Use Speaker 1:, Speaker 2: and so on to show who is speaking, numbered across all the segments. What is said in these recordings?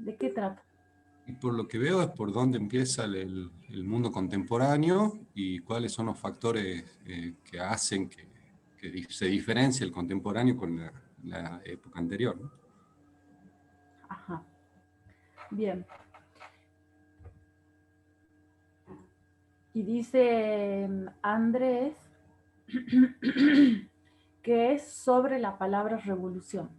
Speaker 1: ¿De qué trata?
Speaker 2: Y por lo que veo es por dónde empieza el mundo contemporáneo y cuáles son los factores que hacen que se diferencie el contemporáneo con la época anterior, ¿no?
Speaker 1: Ajá. Bien. Y dice Andrés que es sobre la palabra revolución.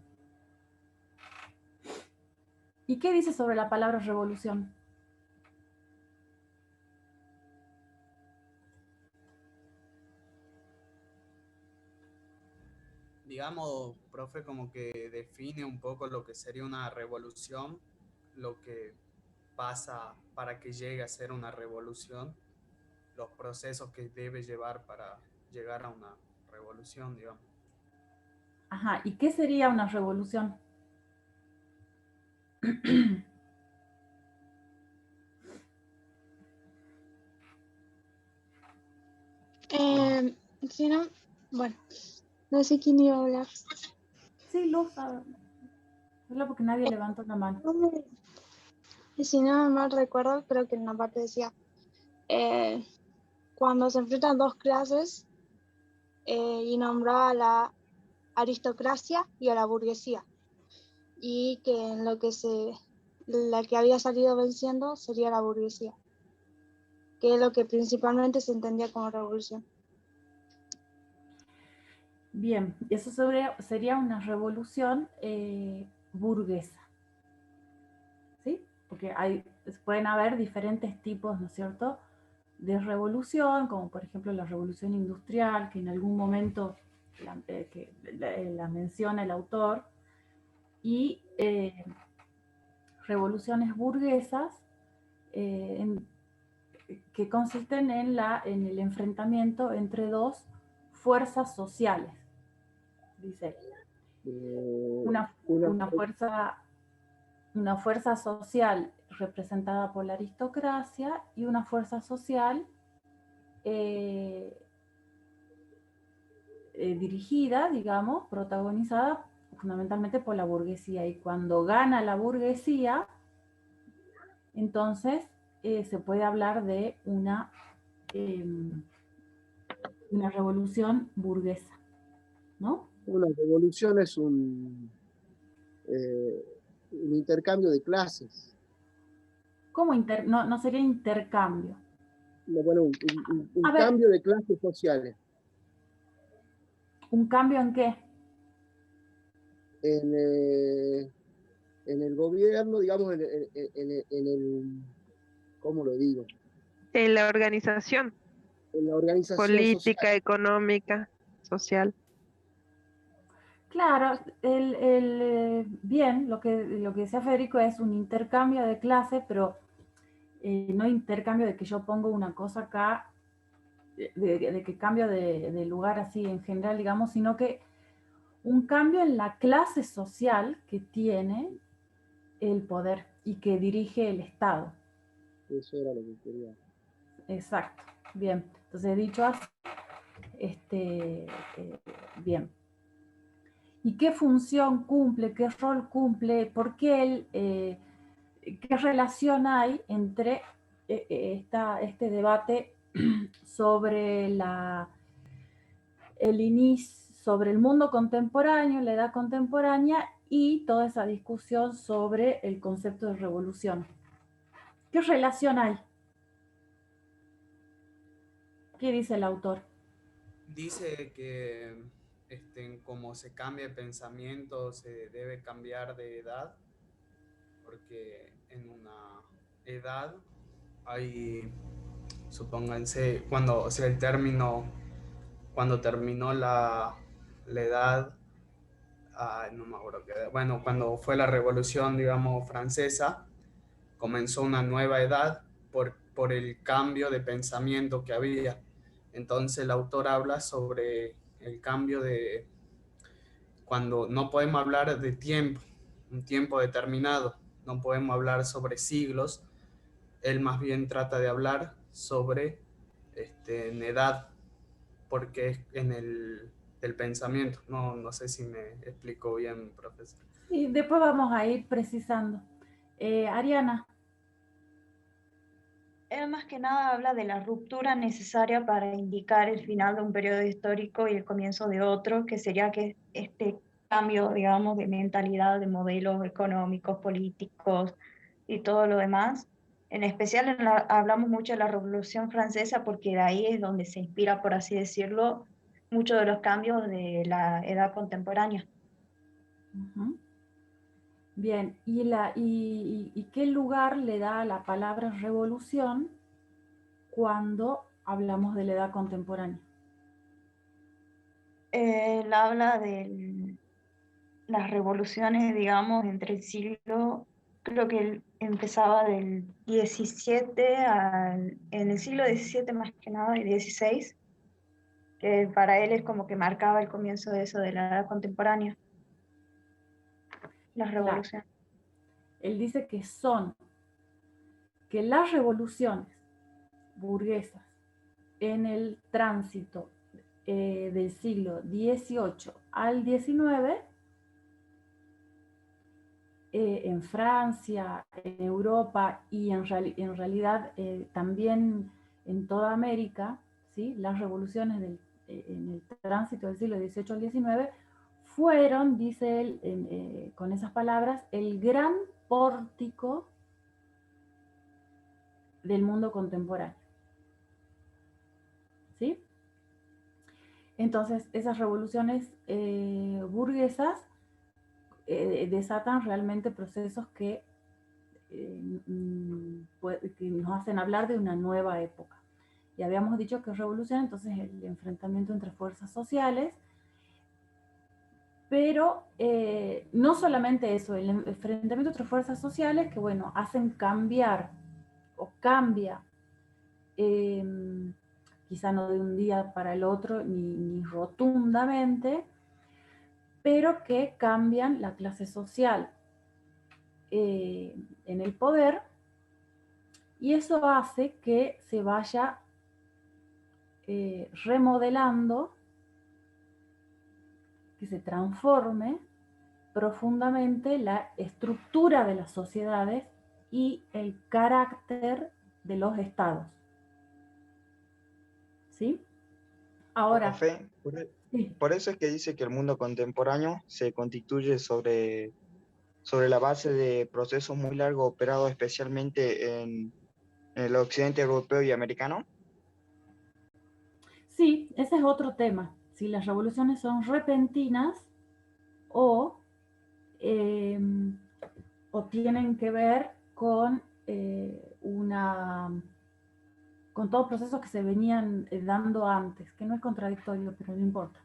Speaker 1: ¿Y qué dice sobre la palabra revolución?
Speaker 3: Digamos, profe, como que define un poco lo que sería una revolución, lo que pasa para que llegue a ser una revolución, los procesos que debe llevar para llegar a una revolución, digamos.
Speaker 1: Ajá, ¿y qué sería una revolución?
Speaker 4: Si no, bueno, no sé quién iba a hablar.
Speaker 1: Sí, Luz, solo porque nadie levantó la mano.
Speaker 4: Si no mal recuerdo, creo que en una parte decía, cuando se enfrentan dos clases y nombraba a la aristocracia y a la burguesía, y que en lo que la que había salido venciendo sería la burguesía, que es lo que principalmente se entendía como revolución.
Speaker 1: Bien, eso sería una revolución burguesa, ¿sí? Porque pueden haber diferentes tipos, ¿no es cierto?, de revolución, como por ejemplo la revolución industrial, que en algún momento la menciona el autor, y revoluciones burguesas que consisten en el enfrentamiento entre dos fuerzas sociales, dice una fuerza social representada por la aristocracia y una fuerza social dirigida, digamos, protagonizada fundamentalmente por la burguesía. Y cuando gana la burguesía, entonces se puede hablar de una revolución burguesa, ¿no?
Speaker 5: Una revolución es un intercambio de clases.
Speaker 1: ¿Cómo no sería intercambio?
Speaker 5: Bueno, un cambio de clases sociales.
Speaker 1: ¿Un cambio en qué?
Speaker 5: En el gobierno, digamos, en el, ¿cómo lo digo?
Speaker 6: En la organización.
Speaker 5: En la organización
Speaker 6: política,
Speaker 5: social.
Speaker 6: Económica, social.
Speaker 1: Claro, bien, lo que decía Federico es un intercambio de clase, pero no intercambio de que yo pongo una cosa acá, de que cambio de lugar así en general, digamos, sino que un cambio en la clase social que tiene el poder y que dirige el Estado.
Speaker 5: Eso era lo que quería.
Speaker 1: Exacto, bien. Entonces, dicho así, bien. ¿Y qué función cumple, qué rol cumple, por qué qué relación hay entre este debate sobre sobre el mundo contemporáneo, la edad contemporánea y toda esa discusión sobre el concepto de revolución? ¿Qué relación hay? ¿Qué dice el autor?
Speaker 3: Dice que como se cambia de pensamiento, se debe cambiar de edad, porque en una edad hay, supónganse, cuando terminó la edad, no me acuerdo qué, bueno, cuando fue la revolución, digamos, francesa, comenzó una nueva edad por el cambio de pensamiento que había. Entonces el autor habla sobre el cambio de cuando no podemos hablar de tiempo, un tiempo determinado, no podemos hablar sobre siglos, él más bien trata de hablar sobre en edad, porque es en el pensamiento. No sé si me explico bien, profesor.
Speaker 1: Y después vamos a ir precisando. Ariana.
Speaker 7: Él más que nada habla de la ruptura necesaria para indicar el final de un periodo histórico y el comienzo de otro, que sería que este cambio, digamos, de mentalidad, de modelos económicos, políticos y todo lo demás. En especial hablamos mucho de la Revolución Francesa porque de ahí es donde se inspira, por así decirlo, muchos de los cambios de la edad contemporánea.
Speaker 1: Uh-huh. Bien, ¿y qué lugar le da a la palabra revolución cuando hablamos de la edad contemporánea?
Speaker 7: Él habla de las revoluciones, digamos, entre el siglo, creo que él empezaba del 17 en el siglo XVII más que nada, y XVI, que para él es como que marcaba el comienzo de eso, de la edad contemporánea, las
Speaker 1: Claro.
Speaker 7: revoluciones.
Speaker 1: Él dice que las revoluciones burguesas en el tránsito del siglo XVIII al XIX, en Francia, en Europa y en realidad también en toda América, ¿sí? Las revoluciones en el tránsito del siglo XVIII al XIX fueron, dice él con esas palabras, el gran pórtico del mundo contemporáneo. ¿Sí? Entonces, esas revoluciones burguesas desatan realmente procesos que nos hacen hablar de una nueva época. Y habíamos dicho que revolución, entonces el enfrentamiento entre fuerzas sociales, pero no solamente eso, el enfrentamiento entre fuerzas sociales que, bueno, hacen cambiar o cambia, quizá no de un día para el otro, ni rotundamente, pero que cambian la clase social en el poder, y eso hace que se vaya remodelando, que se transforme profundamente la estructura de las sociedades y el carácter de los estados. ¿Sí? Ahora,
Speaker 8: Profe,
Speaker 1: sí.
Speaker 8: por eso es que dice que el mundo contemporáneo se constituye sobre la base de procesos muy largos operados especialmente en el occidente europeo y americano.
Speaker 1: Sí, ese es otro tema. Si las revoluciones son repentinas o tienen que ver con con todos procesos que se venían dando antes, que no es contradictorio, pero no importa.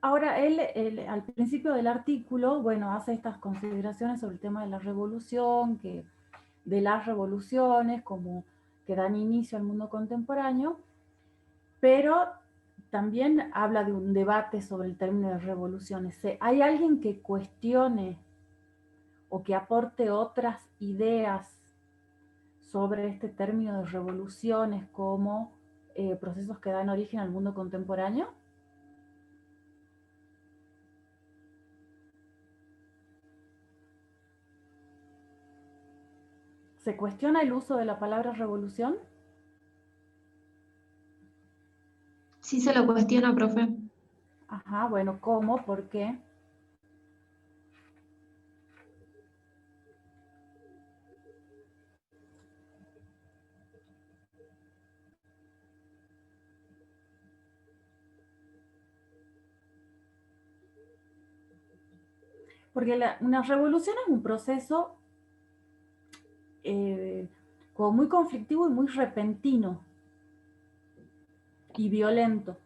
Speaker 1: Ahora, él al principio del artículo, bueno, hace estas consideraciones sobre el tema de la revolución, de las revoluciones como que dan inicio al mundo contemporáneo, pero también habla de un debate sobre el término de revoluciones. ¿Hay alguien que cuestione o que aporte otras ideas sobre este término de revoluciones como procesos que dan origen al mundo contemporáneo? ¿Se cuestiona el uso de la palabra revolución?
Speaker 9: Sí se lo cuestiona, profe.
Speaker 1: Ajá, bueno, ¿cómo? ¿Por qué? Porque una revolución es un proceso como muy conflictivo y muy repentino y violento.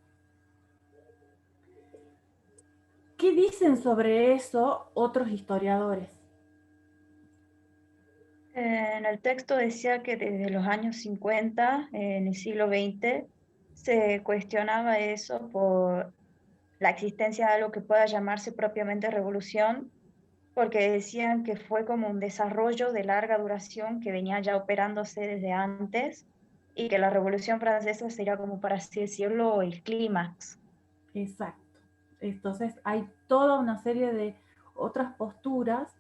Speaker 1: ¿Qué dicen sobre eso otros historiadores?
Speaker 7: En el texto decía que desde los años 50, en el siglo XX, se cuestionaba eso por la existencia de algo que pueda llamarse propiamente revolución, porque decían que fue como un desarrollo de larga duración que venía ya operándose desde antes y que la Revolución Francesa sería como, para así decirlo, el clímax.
Speaker 1: Exacto. Entonces hay toda una serie de otras posturas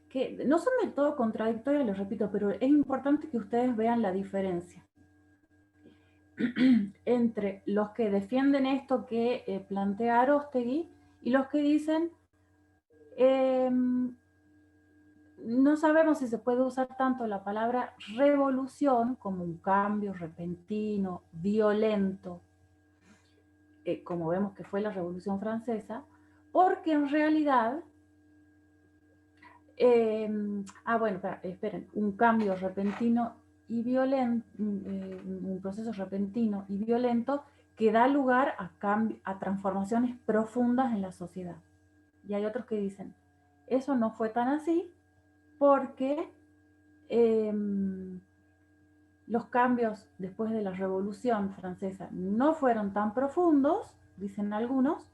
Speaker 1: que no son del todo contradictorias, les repito, pero es importante que ustedes vean la diferencia entre los que defienden esto que plantea Aróstegui y los que dicen no sabemos si se puede usar tanto la palabra revolución como un cambio repentino, violento, como vemos que fue la Revolución Francesa, porque en realidad, esperen, un cambio repentino y violento, un proceso repentino y violento que da lugar a transformaciones profundas en la sociedad. Y hay otros que dicen, eso no fue tan así, porque los cambios después de la Revolución Francesa no fueron tan profundos, dicen algunos,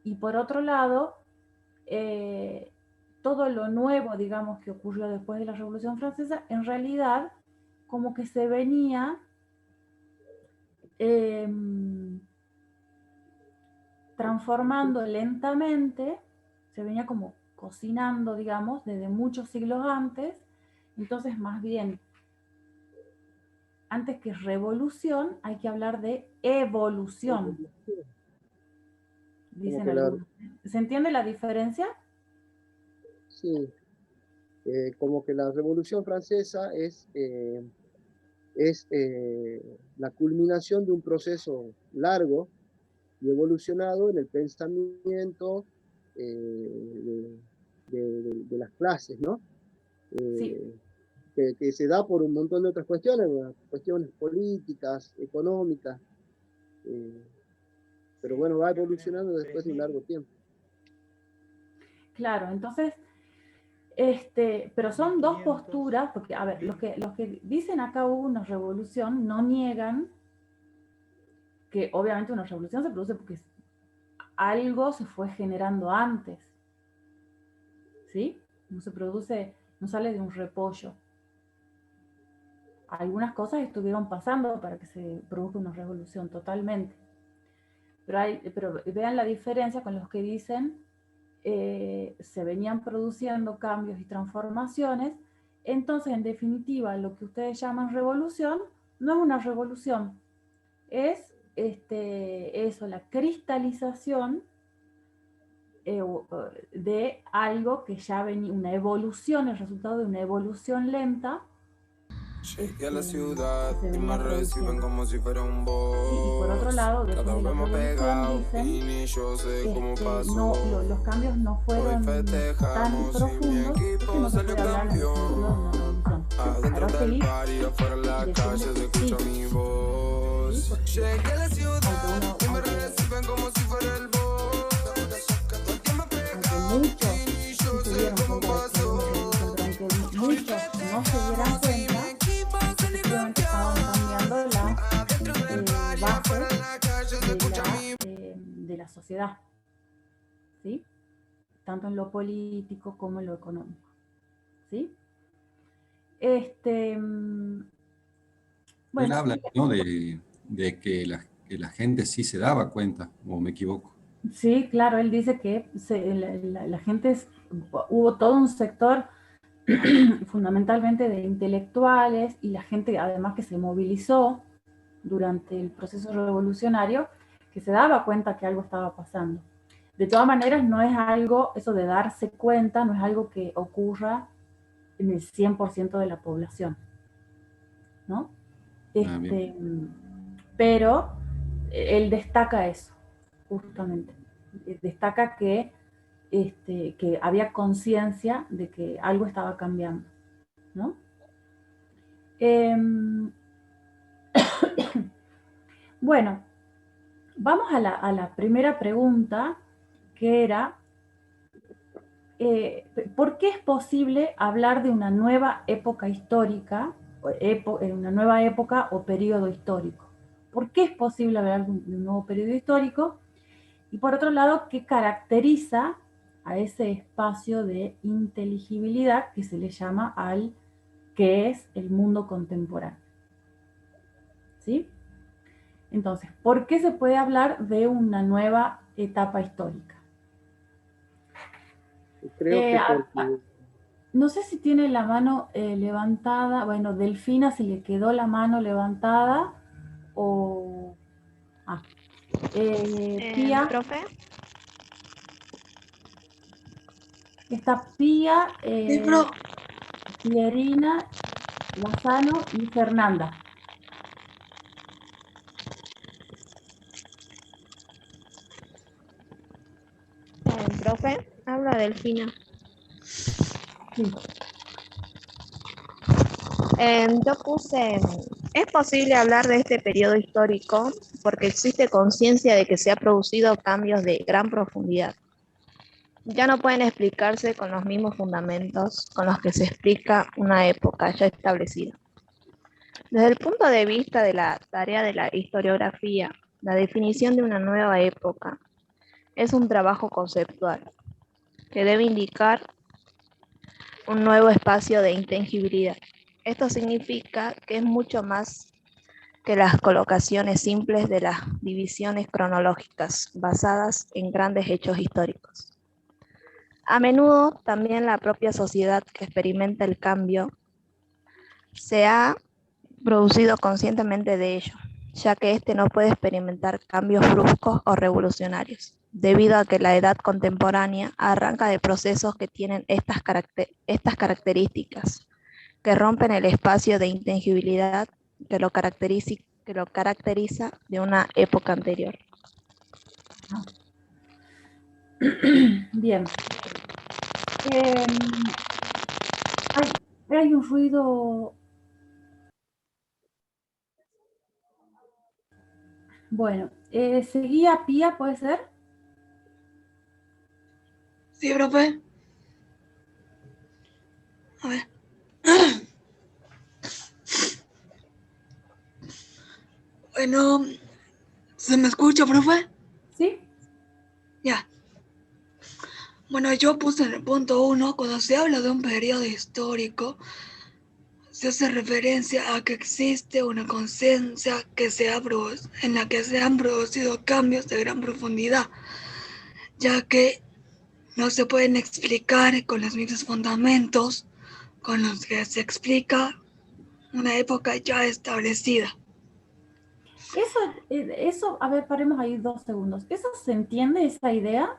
Speaker 1: y por otro lado, todo lo nuevo, digamos, que ocurrió después de la Revolución Francesa, en realidad, como que se venía transformando lentamente, se venía como cocinando, digamos, desde muchos siglos antes. Entonces, más bien, antes que revolución, hay que hablar de evolución. Dicen algunos. ¿Se entiende la diferencia?
Speaker 5: Sí. Como que la Revolución Francesa es la culminación de un proceso largo y evolucionado en el pensamiento de las clases, ¿no?
Speaker 1: Sí.
Speaker 5: Que se da por un montón de otras cuestiones políticas, económicas, pero bueno, va evolucionando después de un largo tiempo.
Speaker 1: Claro, entonces, pero son dos posturas, porque, a ver, los que dicen acá hubo una revolución no niegan que obviamente una revolución se produce porque algo se fue generando antes, ¿sí? No se produce, no sale de un repollo. Algunas cosas estuvieron pasando para que se produzca una revolución totalmente. Pero vean la diferencia con los que dicen se venían produciendo cambios y transformaciones. Entonces, en definitiva, lo que ustedes llaman revolución no es una revolución, es eso, la cristalización de algo que ya venía, una evolución, el resultado de una evolución lenta.
Speaker 10: Llegué a la ciudad y me reciben como si fuera un boss.
Speaker 1: Y por otro lado, después de la revolución dicen los cambios no fueron tan profundos que no se puede hablar de una revolución.
Speaker 10: Adentro del bar y afuera en la calle se escucha mi voz. Llegué a la ciudad y me reciben como si fuera el boss.
Speaker 1: Muchos se dieron cuenta de que muchos no se dieran cuenta, efectivamente estaban cambiando las bases de la sociedad, ¿sí? Tanto en lo político como en lo económico, ¿sí?
Speaker 2: Bueno, él habla, ¿no?, de que la gente sí se daba cuenta, o me equivoco.
Speaker 1: Sí, claro, él dice que la gente, hubo todo un sector fundamentalmente de intelectuales y la gente además que se movilizó durante el proceso revolucionario, que se daba cuenta que algo estaba pasando. De todas maneras, no es algo, eso de darse cuenta, no es algo que ocurra en el 100% de la población, ¿no? Pero él destaca eso, justamente. Destaca que había conciencia de que algo estaba cambiando, ¿no? Bueno, vamos a la primera pregunta, que era, ¿por qué es posible hablar de una nueva época histórica, una nueva época o periodo histórico? ¿Por qué es posible hablar de un nuevo periodo histórico? Y por otro lado, ¿qué caracteriza a ese espacio de inteligibilidad que se le llama al que es el mundo contemporáneo? ¿Sí? Entonces, ¿por qué se puede hablar de una nueva etapa histórica?
Speaker 5: Creo que porque...
Speaker 1: No sé si tiene la mano levantada. Bueno, Delfina, si le quedó la mano levantada o... Pía.
Speaker 9: ¿Profe?
Speaker 1: Está Pía,
Speaker 11: Sí, profe.
Speaker 1: Pierina, Lozano y Fernanda.
Speaker 9: ¿Profe? Habla Delfina.
Speaker 1: Sí.
Speaker 9: Yo puse, ¿es posible hablar de este periodo histórico porque existe conciencia de que se han producido cambios de gran profundidad? Ya no pueden explicarse con los mismos fundamentos con los que se explica una época ya establecida. Desde el punto de vista de la tarea de la historiografía, la definición de una nueva época es un trabajo conceptual que debe indicar un nuevo espacio de intangibilidad. Esto significa que es mucho más que las colocaciones simples de las divisiones cronológicas basadas en grandes hechos históricos. A menudo también la propia sociedad que experimenta el cambio se ha producido conscientemente de ello, ya que éste no puede experimentar cambios bruscos o revolucionarios, debido a que la edad contemporánea arranca de procesos que tienen estas características, que rompen el espacio de intangibilidad que lo caracteriza de una época anterior.
Speaker 1: Bien. Hay un ruido. Bueno, seguía Pía, ¿puede ser?
Speaker 11: Sí, profe. A ver. Bueno, ¿se me escucha, profe?
Speaker 1: Sí.
Speaker 11: Ya. Bueno, yo puse en el punto 1, cuando se habla de un periodo histórico, se hace referencia a que existe una conciencia en la que se han producido cambios de gran profundidad, ya que no se pueden explicar con los mismos fundamentos con los que se explica una época ya establecida.
Speaker 1: Eso, a ver, paremos ahí 2 segundos. ¿Eso se entiende, esa idea?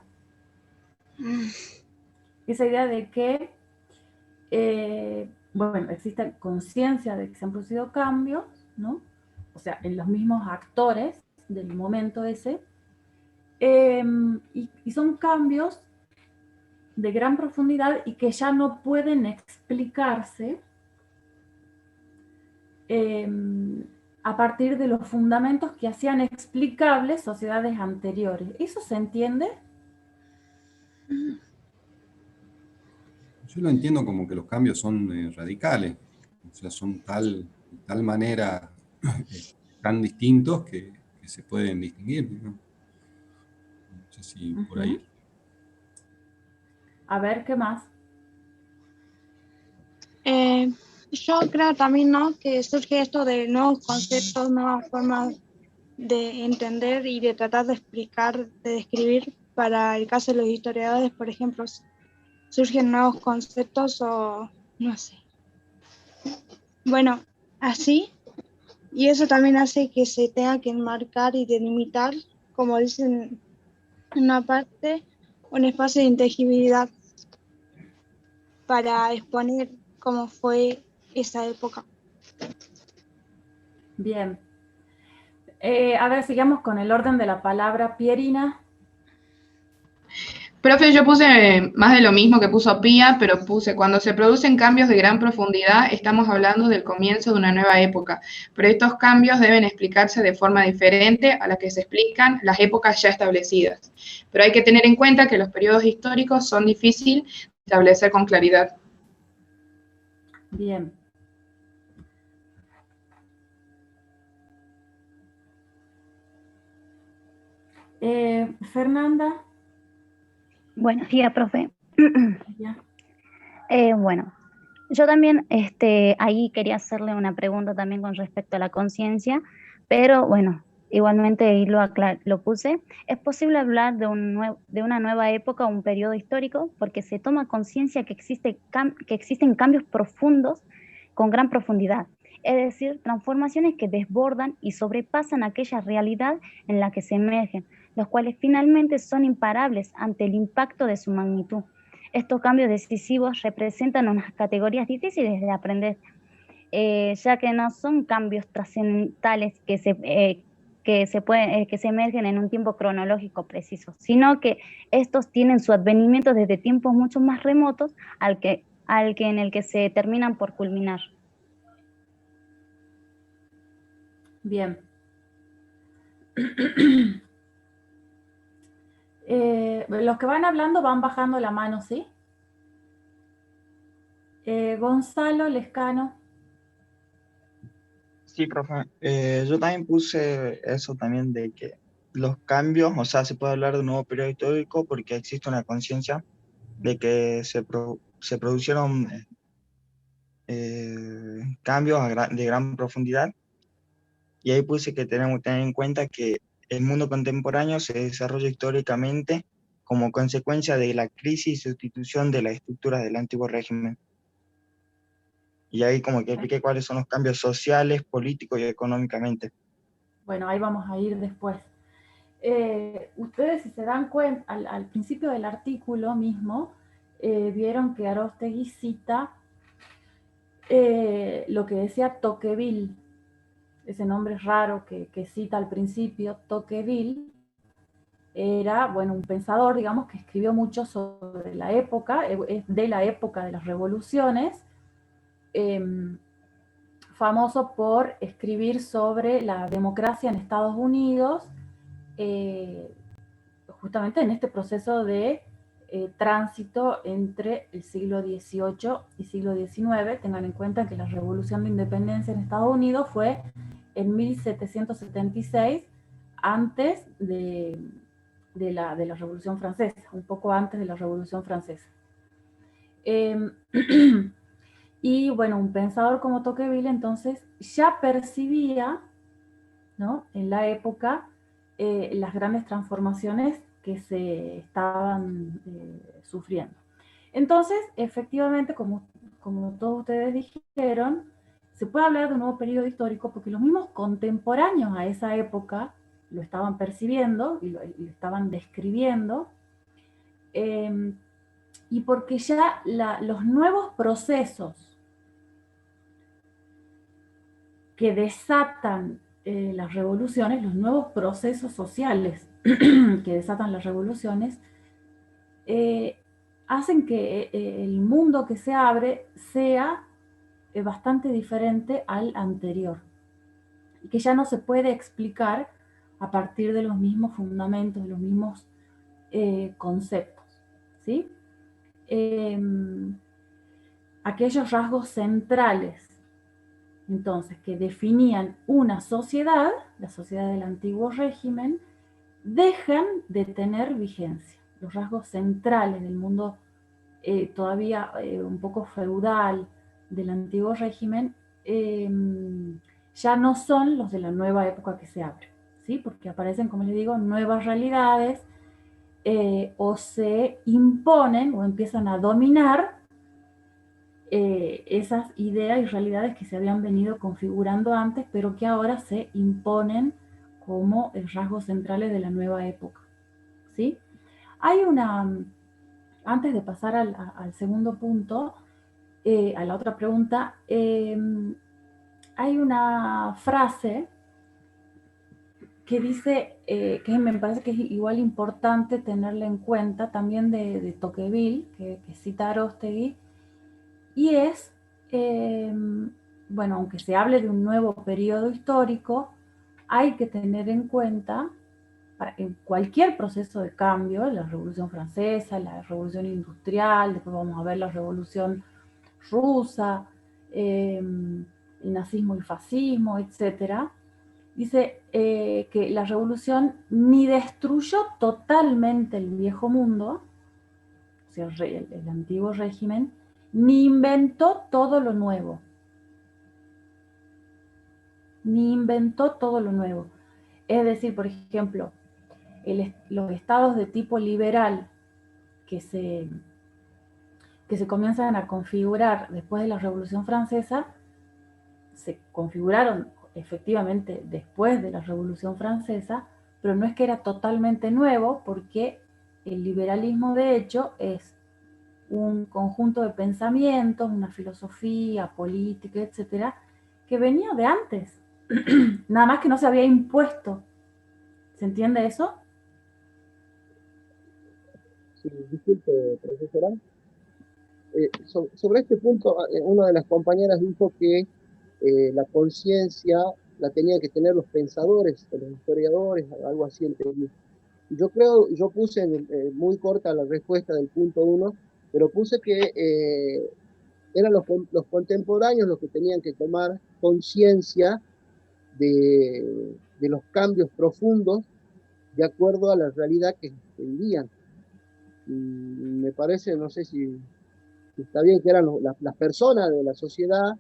Speaker 1: Esa idea de que, bueno, existe conciencia de que se han producido cambios, ¿no? O sea, en los mismos actores del momento ese, y son cambios de gran profundidad y que ya no pueden explicarse a partir de los fundamentos que hacían explicables sociedades anteriores. ¿Eso se entiende?
Speaker 2: Yo lo entiendo como que los cambios son radicales, o sea, son de tal manera tan distintos que se pueden distinguir, ¿no? No sé si por ahí.
Speaker 1: A ver, ¿qué más?
Speaker 4: Yo creo también, ¿no?, que surge esto de nuevos conceptos, nuevas formas de entender y de tratar de explicar, de describir. Para el caso de los historiadores, por ejemplo, surgen nuevos conceptos o no sé. Bueno, así, y eso también hace que se tenga que enmarcar y delimitar, como dicen en una parte, un espacio de inteligibilidad para exponer cómo fue esa época.
Speaker 1: Bien. A ver, sigamos con el orden de la palabra. Pierina.
Speaker 12: Profe, yo puse más de lo mismo que puso Pía, pero puse, cuando se producen cambios de gran profundidad, estamos hablando del comienzo de una nueva época, pero estos cambios deben explicarse de forma diferente a la que se explican las épocas ya establecidas. Pero hay que tener en cuenta que los periodos históricos son difíciles de establecer con claridad.
Speaker 1: Bien. Fernanda.
Speaker 13: Buenos días, profe.
Speaker 1: Ya.
Speaker 13: Bueno, yo también ahí quería hacerle una pregunta también con respecto a la conciencia, pero bueno, igualmente ahí lo puse, es posible hablar de una nueva época o un periodo histórico porque se toma conciencia que existen cambios profundos con gran profundidad, es decir, transformaciones que desbordan y sobrepasan aquella realidad en la que se emergen, los cuales finalmente son imparables ante el impacto de su magnitud. Estos cambios decisivos representan unas categorías difíciles de aprender, ya que no son cambios trascendentales que se emergen en un tiempo cronológico preciso, sino que estos tienen su advenimiento desde tiempos mucho más remotos en el que se terminan por culminar.
Speaker 1: Bien. Los que van hablando van bajando la mano, ¿sí? Gonzalo Lescano.
Speaker 8: Sí, profe. Yo también puse eso también de que los cambios, o sea, se puede hablar de un nuevo periodo histórico porque existe una conciencia de que se produjeron cambios de gran profundidad. Y ahí puse que tenemos que tener en cuenta que el mundo contemporáneo se desarrolla históricamente como consecuencia de la crisis y sustitución de las estructuras del antiguo régimen. Y ahí como que expliqué cuáles son los cambios sociales, políticos y económicamente.
Speaker 1: Bueno, ahí vamos a ir después. Ustedes, si se dan cuenta, al principio del artículo mismo, vieron que Aróstegui cita lo que decía Tocqueville, ese nombre raro que cita al principio. Tocqueville era, bueno, un pensador, digamos, que escribió mucho sobre la época, es de la época de las revoluciones, famoso por escribir sobre la democracia en Estados Unidos, justamente en este proceso de tránsito entre el siglo XVIII y siglo XIX. Tengan en cuenta que la Revolución de Independencia en Estados Unidos fue en 1776, antes de la Revolución Francesa, un poco antes de la Revolución Francesa. Y bueno, un pensador como Tocqueville entonces ya percibía, ¿no?, en la época las grandes transformaciones que se estaban sufriendo. Entonces, efectivamente, como todos ustedes dijeron, se puede hablar de un nuevo periodo histórico porque los mismos contemporáneos a esa época lo estaban percibiendo y lo estaban describiendo, y porque ya los nuevos procesos que desatan las revoluciones, los nuevos procesos sociales que desatan las revoluciones, hacen que el mundo que se abre sea bastante diferente al anterior, y que ya no se puede explicar a partir de los mismos fundamentos, de los mismos conceptos, ¿sí? Aquellos rasgos centrales, entonces, que definían una sociedad, la sociedad del antiguo régimen, dejan de tener vigencia. Los rasgos centrales del mundo todavía un poco feudal del antiguo régimen ya no son los de la nueva época que se abre, ¿sí? Porque aparecen, como les digo, nuevas realidades, o se imponen o empiezan a dominar esas ideas y realidades que se habían venido configurando antes, pero que ahora se imponen como rasgos centrales de la nueva época, ¿sí? Hay antes de pasar al segundo punto, a la otra pregunta, hay una frase que dice, que me parece que es igual importante tenerla en cuenta, también de Tocqueville, que cita Aróstegui, y es, bueno, aunque se hable de un nuevo periodo histórico, hay que tener en cuenta, en cualquier proceso de cambio, la Revolución Francesa, la Revolución Industrial, después vamos a ver la Revolución Rusa, el nazismo y fascismo, etc., dice que la revolución ni destruyó totalmente el viejo mundo, o sea, el antiguo régimen, ni inventó todo lo nuevo. Ni inventó todo lo nuevo. Es decir, por ejemplo, los estados de tipo liberal que se comienzan a configurar después de la Revolución Francesa, se configuraron efectivamente después de la Revolución Francesa, pero no es que era totalmente nuevo, porque el liberalismo de hecho es un conjunto de pensamientos, una filosofía política, etcétera, que venía de antes, nada más que no se había impuesto. ¿Se entiende eso?
Speaker 5: Sí, disculpe, profesora. Sobre este punto, una de las compañeras dijo que la conciencia la tenían que tener los pensadores, los historiadores, algo así entendí. Yo puse muy corta la respuesta del punto 1, pero puse que eran los contemporáneos los que tenían que tomar conciencia de los cambios profundos de acuerdo a la realidad que vivían. Me parece, no sé si está bien, que eran las personas de la sociedad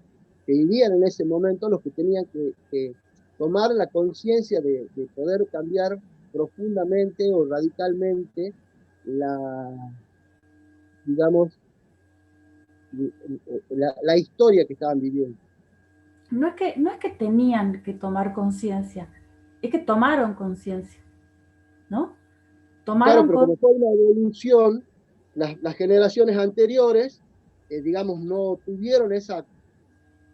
Speaker 5: que vivían en ese momento los que tenían que tomar la conciencia de poder cambiar profundamente o radicalmente digamos, la historia que estaban viviendo.
Speaker 1: No es que tenían que tomar conciencia, es que tomaron conciencia, ¿no?
Speaker 5: Claro, pero como fue una evolución, las generaciones anteriores, digamos, no tuvieron esa,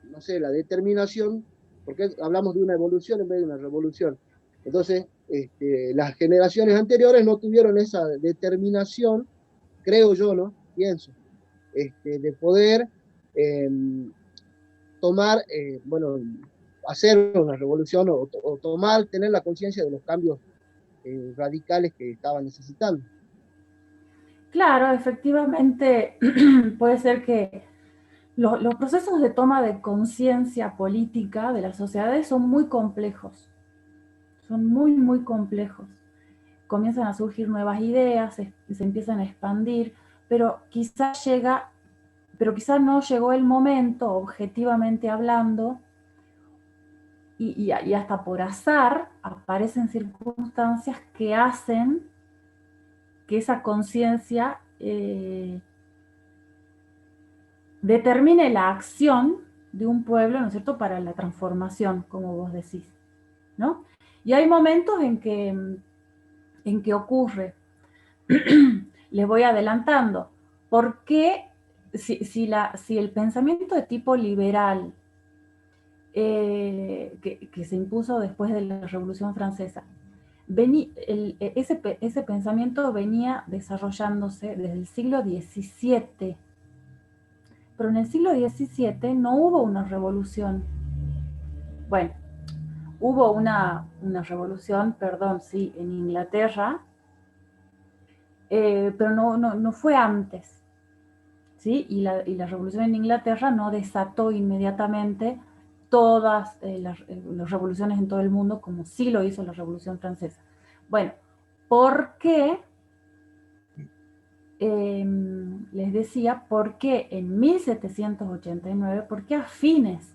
Speaker 5: no sé, la determinación, porque hablamos de una evolución en vez de una revolución. Entonces, las generaciones anteriores no tuvieron esa determinación, creo yo, ¿no? Pienso, de poder tomar, bueno, hacer una revolución o tomar, tener la conciencia de los cambios radicales que estaban necesitando.
Speaker 1: Claro, efectivamente, puede ser que los procesos de toma de conciencia política de las sociedades son muy complejos, son muy, muy complejos. Comienzan a surgir nuevas ideas, se empiezan a expandir, pero quizás no llegó el momento, objetivamente hablando, y hasta por azar aparecen circunstancias que hacen que esa conciencia determine la acción de un pueblo, ¿no es cierto?, para la transformación, como vos decís, ¿no? Y hay momentos en que ocurre. Les voy adelantando. ¿Por qué si el pensamiento de tipo liberal que se impuso después de la Revolución Francesa, ese pensamiento venía desarrollándose desde el siglo XVII, pero en el siglo XVII no hubo una revolución. Bueno, hubo una revolución, perdón, sí, en Inglaterra, pero no fue antes, ¿sí? Y la revolución en Inglaterra no desató inmediatamente todas las revoluciones en todo el mundo, como sí lo hizo la Revolución Francesa. Bueno, ¿por qué? Les decía, ¿por qué en 1789, por qué a fines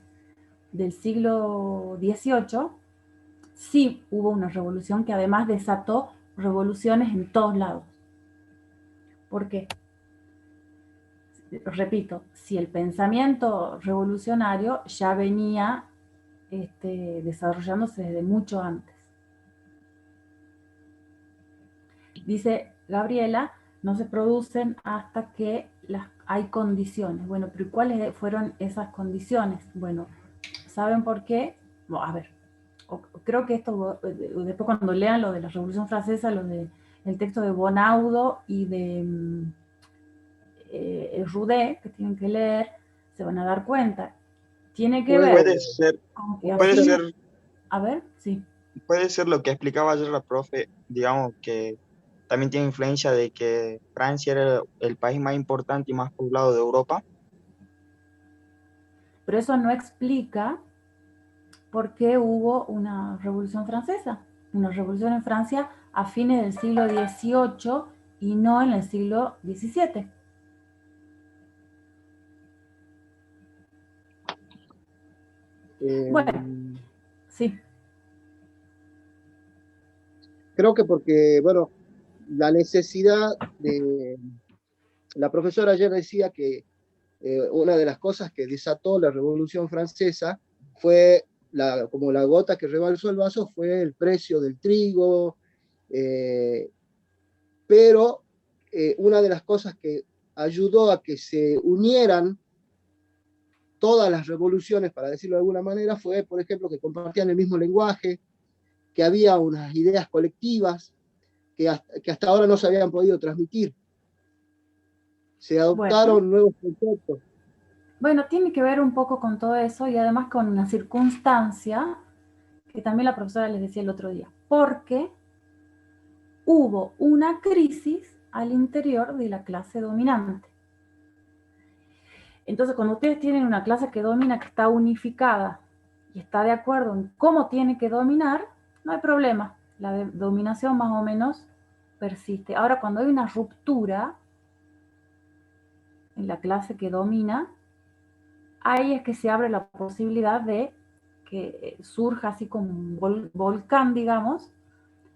Speaker 1: del siglo XVIII sí hubo una revolución que además desató revoluciones en todos lados? ¿Por qué? Repito, si el pensamiento revolucionario ya venía desarrollándose desde mucho antes. Dice Gabriela, no se producen hasta que hay condiciones. Bueno, pero ¿cuáles fueron esas condiciones? Bueno, ¿saben por qué? Bueno, a ver, creo que esto, después cuando lean lo de la Revolución Francesa, lo del texto de Bonaudo y de Roudet, que tienen que leer, se van a dar cuenta. Tiene que ver con que a ver, sí.
Speaker 8: Puede ser lo que explicaba ayer la profe, digamos que también tiene influencia de que Francia era el país más importante y más poblado de Europa.
Speaker 1: Pero eso no explica por qué hubo una revolución francesa, una revolución en Francia a fines del siglo XVIII y no en el siglo XVII. Bueno, sí.
Speaker 5: Creo que porque, bueno, la necesidad de... La profesora ayer decía que una de las cosas que desató la Revolución Francesa fue, como la gota que rebalsó el vaso, fue el precio del trigo, pero una de las cosas que ayudó a que se unieran todas las revoluciones, para decirlo de alguna manera, fue, por ejemplo, que compartían el mismo lenguaje, que había unas ideas colectivas que hasta ahora no se habían podido transmitir. Se adoptaron nuevos conceptos.
Speaker 1: Bueno, tiene que ver un poco con todo eso y además con una circunstancia que también la profesora les decía el otro día, porque hubo una crisis al interior de la clase dominante. Entonces, cuando ustedes tienen una clase que domina, que está unificada y está de acuerdo en cómo tiene que dominar, no hay problema. La dominación más o menos persiste. Ahora, cuando hay una ruptura en la clase que domina, ahí es que se abre la posibilidad de que surja así como un volcán, digamos,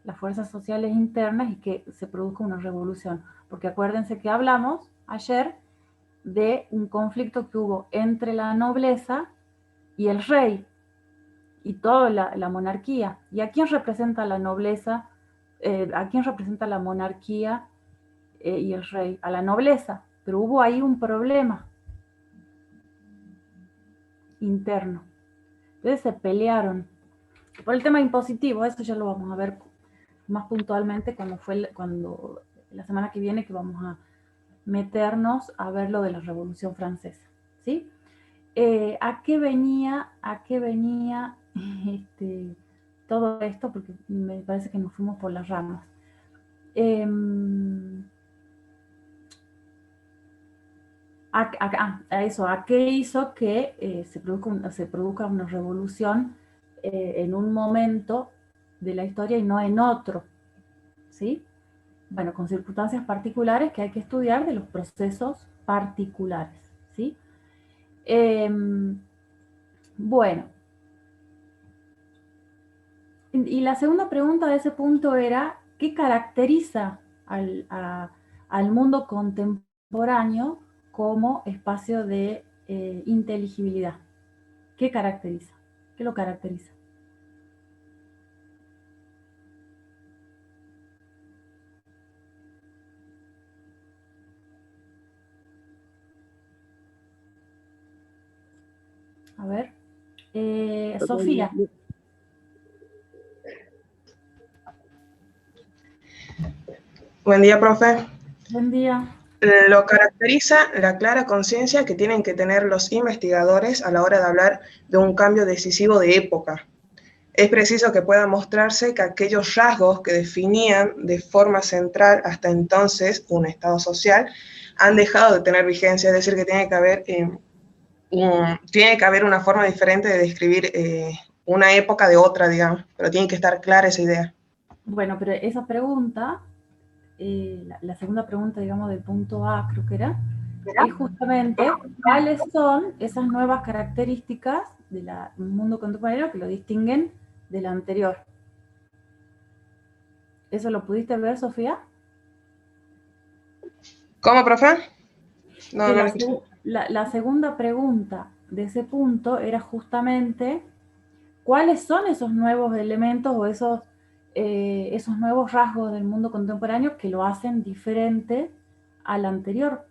Speaker 1: las fuerzas sociales internas y que se produzca una revolución. Porque acuérdense que hablamos ayer de un conflicto que hubo entre la nobleza y el rey y toda la monarquía. ¿Y a quién representa la nobleza? ¿A quién representa la monarquía y el rey? A la nobleza. Pero hubo ahí un problema interno. Entonces se pelearon por el tema impositivo. Eso ya lo vamos a ver más puntualmente cuando la semana que viene, que vamos a meternos a ver lo de la Revolución Francesa, ¿sí? ¿A qué venía todo esto? Porque me parece que nos fuimos por las ramas. ¿A qué hizo que se produzca una revolución en un momento de la historia y no en otro? ¿Sí? Bueno, con circunstancias particulares que hay que estudiar de los procesos particulares, ¿sí? Bueno. Y la segunda pregunta de ese punto era, ¿qué caracteriza al mundo contemporáneo como espacio de inteligibilidad? ¿Qué caracteriza? ¿Qué lo caracteriza? A ver, Sofía.
Speaker 14: Buen día, profe.
Speaker 1: Buen día.
Speaker 14: Lo caracteriza la clara conciencia que tienen que tener los investigadores a la hora de hablar de un cambio decisivo de época. Es preciso que pueda mostrarse que aquellos rasgos que definían de forma central hasta entonces un estado social han dejado de tener vigencia, es decir, que tiene que haber una forma diferente de describir una época de otra, digamos, pero tiene que estar clara esa idea.
Speaker 1: Bueno, pero esa pregunta, la segunda pregunta, digamos, del punto A, creo que era, es justamente cuáles son esas nuevas características del mundo contemporáneo que lo distinguen del anterior. ¿Eso lo pudiste ver, Sofía?
Speaker 14: ¿Cómo, profe? No,
Speaker 1: la segunda pregunta de ese punto era justamente cuáles son esos nuevos elementos o esos nuevos rasgos del mundo contemporáneo que lo hacen diferente al anterior.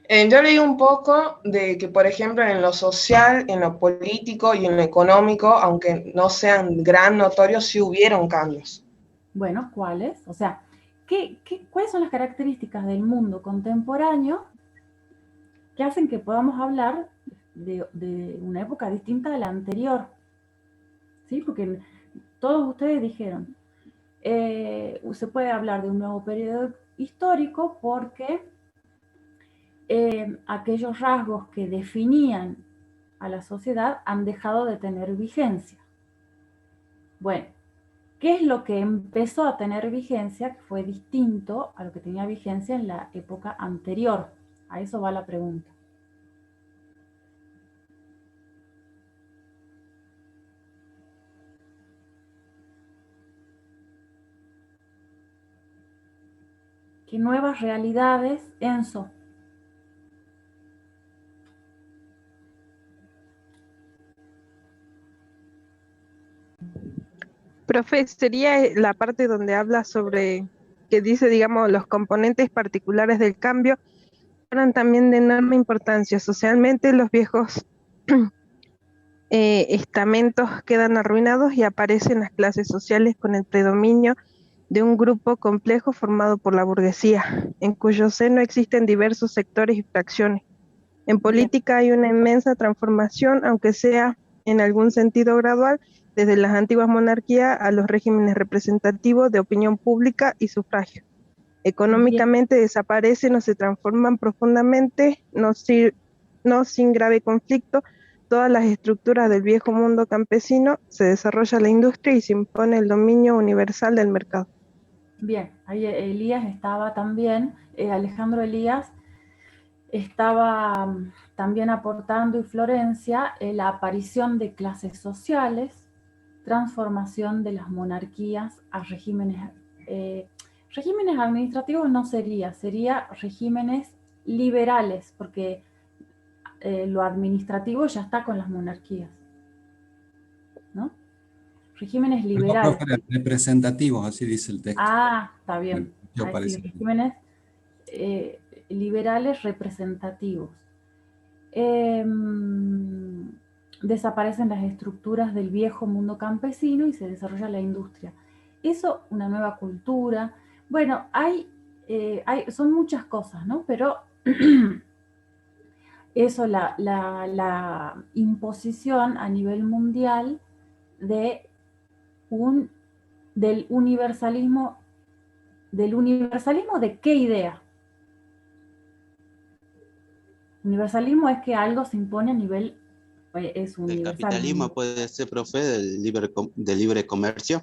Speaker 14: Yo leí un poco de que, por ejemplo, en lo social, en lo político y en lo económico, aunque no sean gran notorios, sí hubieron cambios.
Speaker 1: Bueno, ¿cuáles? O sea, ¿cuáles son las características del mundo contemporáneo que hacen que podamos hablar de una época distinta a la anterior? ¿Sí? Porque todos ustedes dijeron, se puede hablar de un nuevo periodo histórico porque aquellos rasgos que definían a la sociedad han dejado de tener vigencia. Bueno, ¿qué es lo que empezó a tener vigencia que fue distinto a lo que tenía vigencia en la época anterior? A eso va la pregunta. ¿Qué nuevas realidades, Enzo?
Speaker 6: Profe, sería la parte donde habla sobre, que dice, digamos, los componentes particulares del cambio eran también de enorme importancia. Socialmente, los viejos estamentos quedan arruinados y aparecen las clases sociales con el predominio de un grupo complejo formado por la burguesía, en cuyo seno existen diversos sectores y fracciones. En política hay una inmensa transformación, aunque sea en algún sentido gradual, desde las antiguas monarquías a los regímenes representativos de opinión pública y sufragio. Económicamente desaparecen o se transforman profundamente, no sin grave conflicto, todas las estructuras del viejo mundo campesino, se desarrolla la industria y se impone el dominio universal del mercado.
Speaker 1: Bien, ahí Elías estaba también, Alejandro Elías estaba también aportando, y Florencia, la aparición de clases sociales, transformación de las monarquías a regímenes, regímenes administrativos no sería regímenes liberales, porque lo administrativo ya está con las monarquías, ¿no? Regímenes liberales.
Speaker 2: Representativos, así dice el texto.
Speaker 1: Ah, está bien.
Speaker 2: Ahí
Speaker 1: sí, regímenes liberales representativos. Desaparecen las estructuras del viejo mundo campesino y se desarrolla la industria. Eso, una nueva cultura. Bueno, son muchas cosas, ¿no? Pero eso, la imposición a nivel mundial del universalismo. ¿Del universalismo de qué idea? Universalismo es que algo se impone a nivel, es universal.
Speaker 15: El capitalismo puede ser, profe, del libre comercio.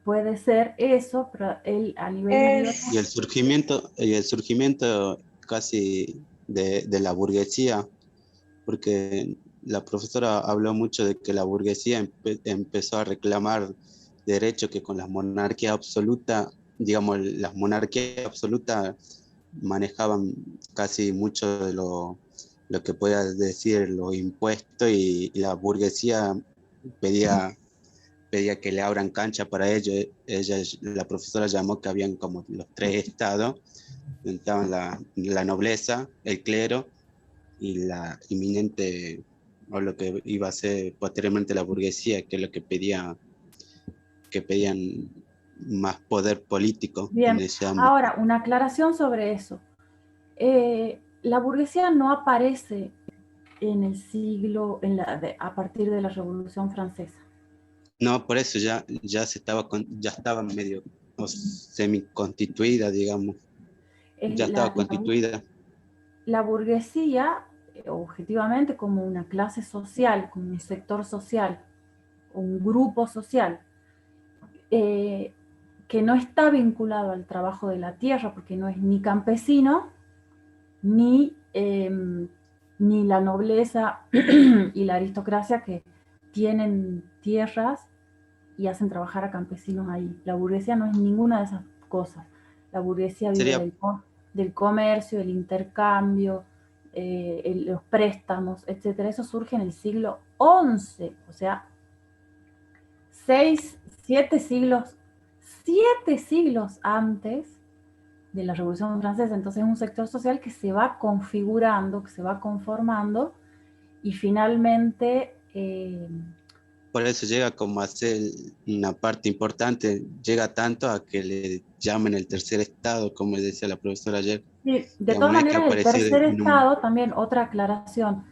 Speaker 1: Puede ser eso, pero a nivel
Speaker 15: Y el surgimiento casi de la burguesía, porque la profesora habló mucho de que la burguesía empezó a reclamar derechos que con las monarquías absolutas, digamos, las monarquías absolutas manejaban casi mucho de lo que podía decir los impuestos, y la burguesía pedía que le abran cancha para ello. La profesora llamó que habían como los tres estados: estaban la nobleza, el clero y la inminente, o lo que iba a ser posteriormente la burguesía, que es lo que pedían más poder político.
Speaker 1: Bien,
Speaker 15: en ese ámbito.
Speaker 1: Ahora, una aclaración sobre eso. La burguesía no aparece en el siglo, a partir de la Revolución Francesa.
Speaker 15: No, por eso ya estaba medio semi-constituida, digamos. Ya estaba constituida.
Speaker 1: La burguesía, objetivamente, como una clase social, como un sector social, un grupo social, que no está vinculado al trabajo de la tierra, porque no es ni campesino, ni la nobleza y la aristocracia, que tienen tierras y hacen trabajar a campesinos ahí. La burguesía no es ninguna de esas cosas. La burguesía vive del comercio, el intercambio, los préstamos, etc. Eso surge en el siglo XI, o sea, 7 siglos antes de la Revolución Francesa. Entonces es un sector social que se va configurando, que se va conformando, y finalmente...
Speaker 15: por eso llega como a ser una parte importante, llega tanto a que le llamen el tercer estado, como decía la profesora ayer.
Speaker 1: Sí, de todas maneras, el tercer estado, también otra aclaración.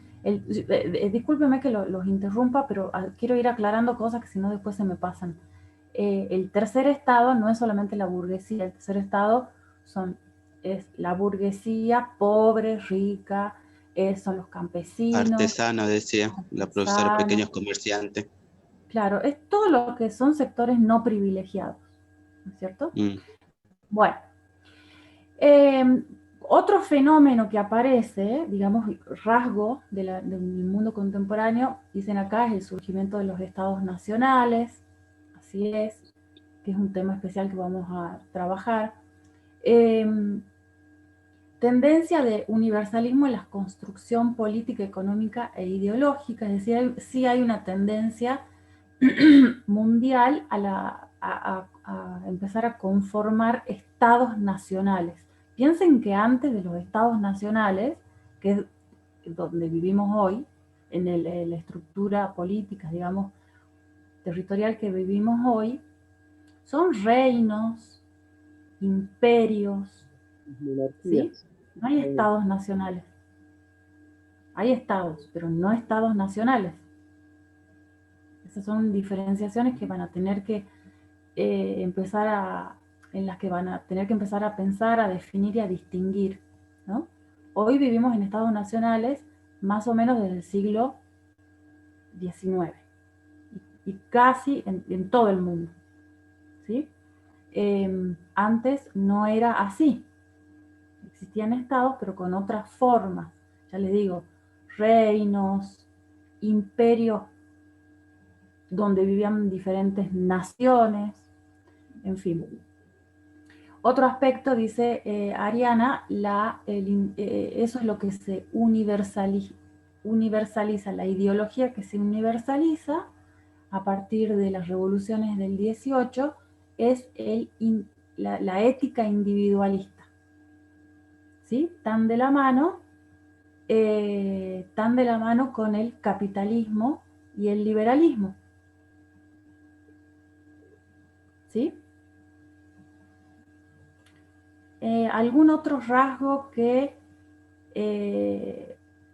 Speaker 1: Discúlpeme que los interrumpa, pero quiero ir aclarando cosas que si no después se me pasan. El tercer estado no es solamente la burguesía, el tercer estado es la burguesía pobre, rica, son los campesinos.
Speaker 15: Artesanos, decía la profesora, pequeños comerciantes.
Speaker 1: Claro, es todo lo que son sectores no privilegiados, ¿no es cierto? Bueno, otro fenómeno que aparece, digamos, rasgo del mundo contemporáneo, dicen acá, es el surgimiento de los estados nacionales. Así es, que es un tema especial que vamos a trabajar. Tendencia de universalismo en la construcción política, económica e ideológica, es decir, sí hay una tendencia mundial a empezar a conformar estados nacionales. Piensen que antes de los estados nacionales, que es donde vivimos hoy, en la estructura política, digamos, territorial que vivimos hoy, son reinos, imperios, ¿sí? No hay estados nacionales. Hay estados, pero no estados nacionales. Esas son diferenciaciones que van a tener que en las que van a tener que empezar a pensar, a definir y a distinguir, ¿no? Hoy vivimos en estados nacionales más o menos desde el siglo XIX y casi en todo el mundo, ¿sí? Antes no era así. Existían estados, pero con otras formas. Ya les digo, reinos, imperios donde vivían diferentes naciones, en fin. Otro aspecto, dice Ariana, eso es lo que se universaliza, la ideología que se universaliza a partir de las revoluciones del 18 es la ética individualista. ¿Sí? Tan de la mano con el capitalismo y el liberalismo. ¿Sí? ¿Algún otro rasgo que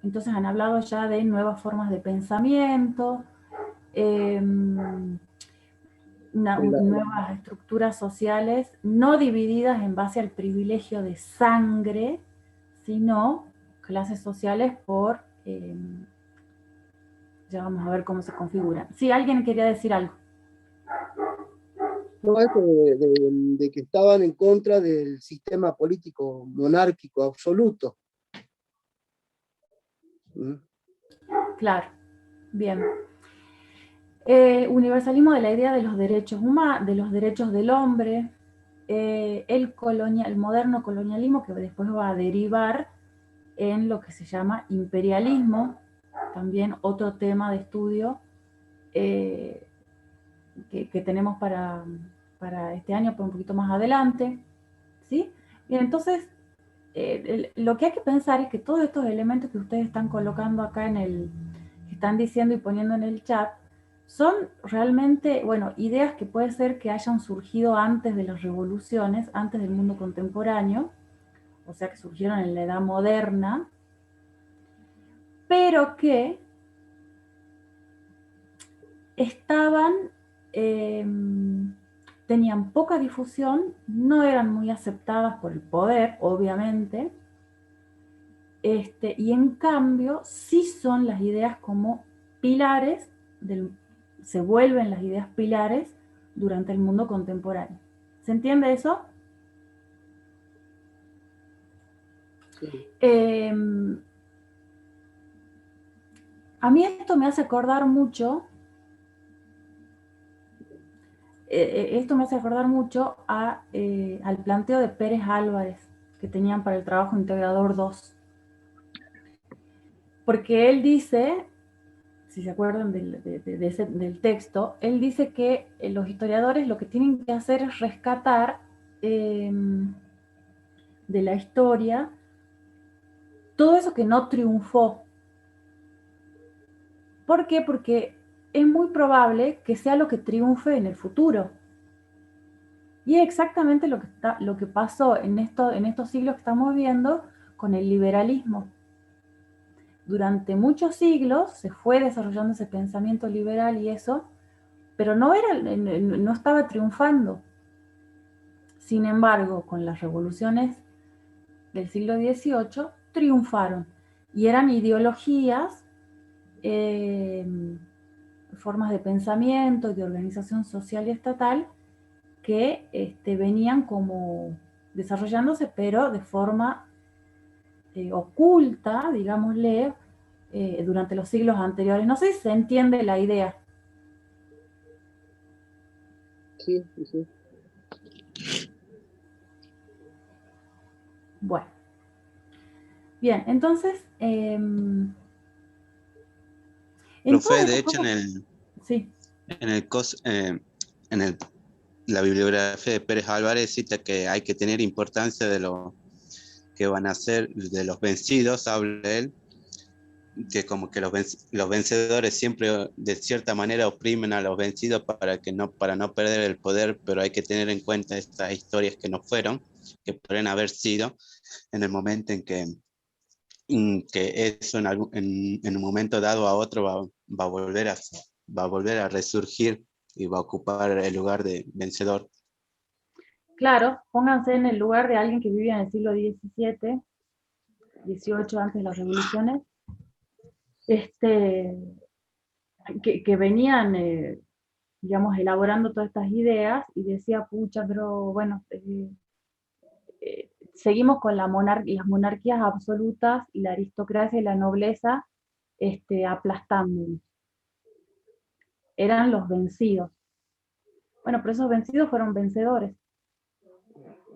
Speaker 1: entonces han hablado ya de nuevas formas de pensamiento, nuevas estructuras sociales no divididas en base al privilegio de sangre, sino clases sociales por... ya vamos a ver cómo se configuran. Sí, alguien quería decir algo.
Speaker 5: No, esto de que estaban en contra del sistema político monárquico absoluto.
Speaker 1: Claro, bien. Universalismo de la idea de los derechos humanos, de los derechos del hombre, el moderno colonialismo que después va a derivar en lo que se llama imperialismo, también otro tema de estudio que tenemos para este año, pero un poquito más adelante, ¿sí? Bien, entonces, lo que hay que pensar es que todos estos elementos que ustedes están colocando acá que están diciendo y poniendo en el chat, son realmente, bueno, ideas que puede ser que hayan surgido antes de las revoluciones, antes del mundo contemporáneo, o sea que surgieron en la edad moderna, pero que tenían poca difusión, no eran muy aceptadas por el poder, obviamente, y en cambio sí son las ideas como pilares, se vuelven las ideas pilares durante el mundo contemporáneo. ¿Se entiende eso?
Speaker 5: Sí.
Speaker 1: A mí esto me hace acordar mucho al planteo de Pérez Álvarez que tenían para el trabajo integrador 2. Porque él dice, si se acuerdan del texto, él dice que los historiadores lo que tienen que hacer es rescatar de la historia todo eso que no triunfó. ¿Por qué? Porque es muy probable que sea lo que triunfe en el futuro. Y es exactamente lo que pasó en estos siglos que estamos viendo con el liberalismo. Durante muchos siglos se fue desarrollando ese pensamiento liberal y eso, pero no estaba triunfando. Sin embargo, con las revoluciones del siglo XVIII triunfaron y eran ideologías, formas de pensamiento y de organización social y estatal que venían como desarrollándose, pero de forma oculta, digámosle, durante los siglos anteriores. No sé si se entiende la idea.
Speaker 5: Sí, sí, sí.
Speaker 1: Bueno. Bien, entonces,
Speaker 15: Profe, de hecho,
Speaker 1: sí.
Speaker 15: La bibliografía de Pérez Álvarez cita que hay que tener importancia de lo que van a ser, de los vencidos, habla él, que como que los vencedores siempre de cierta manera oprimen a los vencidos para no perder el poder, pero hay que tener en cuenta estas historias que no fueron, que pueden haber sido en el momento en que eso en un momento dado a otro va a volver a resurgir y va a ocupar el lugar de vencedor.
Speaker 1: Claro, pónganse en el lugar de alguien que vivía en el siglo XVII, XVIII, antes de las revoluciones, que venían, digamos, elaborando todas estas ideas, y decía, pucha, pero bueno, seguimos con las monarquías absolutas y la aristocracia y la nobleza aplastándonos. Eran los vencidos. Bueno, pero esos vencidos fueron vencedores,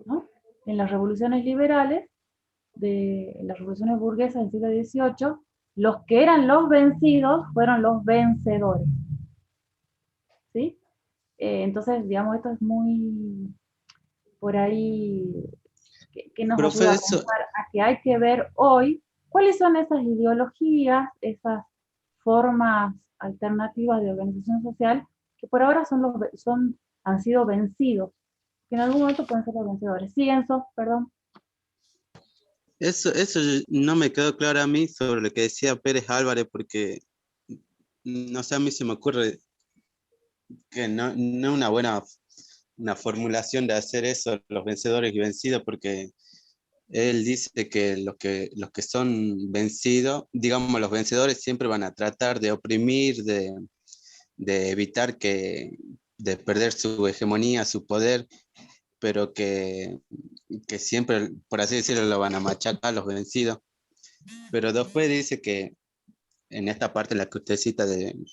Speaker 1: ¿no? En las revoluciones liberales, en las revoluciones burguesas del siglo XVIII, los que eran los vencidos fueron los vencedores. ¿Sí? Entonces, digamos, esto es muy por ahí que nos ayuda a pensar a que hay que ver hoy cuáles son esas ideologías, esas formas alternativas de organización social que por ahora han sido vencidos, que en algún momento pueden ser los vencedores. Sí, Enzo, perdón.
Speaker 15: Eso no me quedó claro a mí sobre lo que decía Pérez Álvarez, porque no sé, a mí se me ocurre que no es una formulación de hacer eso, los vencedores y vencidos, porque él dice que los que son vencidos, digamos, los vencedores siempre van a tratar de oprimir, de evitar de perder su hegemonía, su poder, pero que siempre, por así decirlo, lo van a machacar los vencidos. Pero después dice que en esta parte en la que usted cita,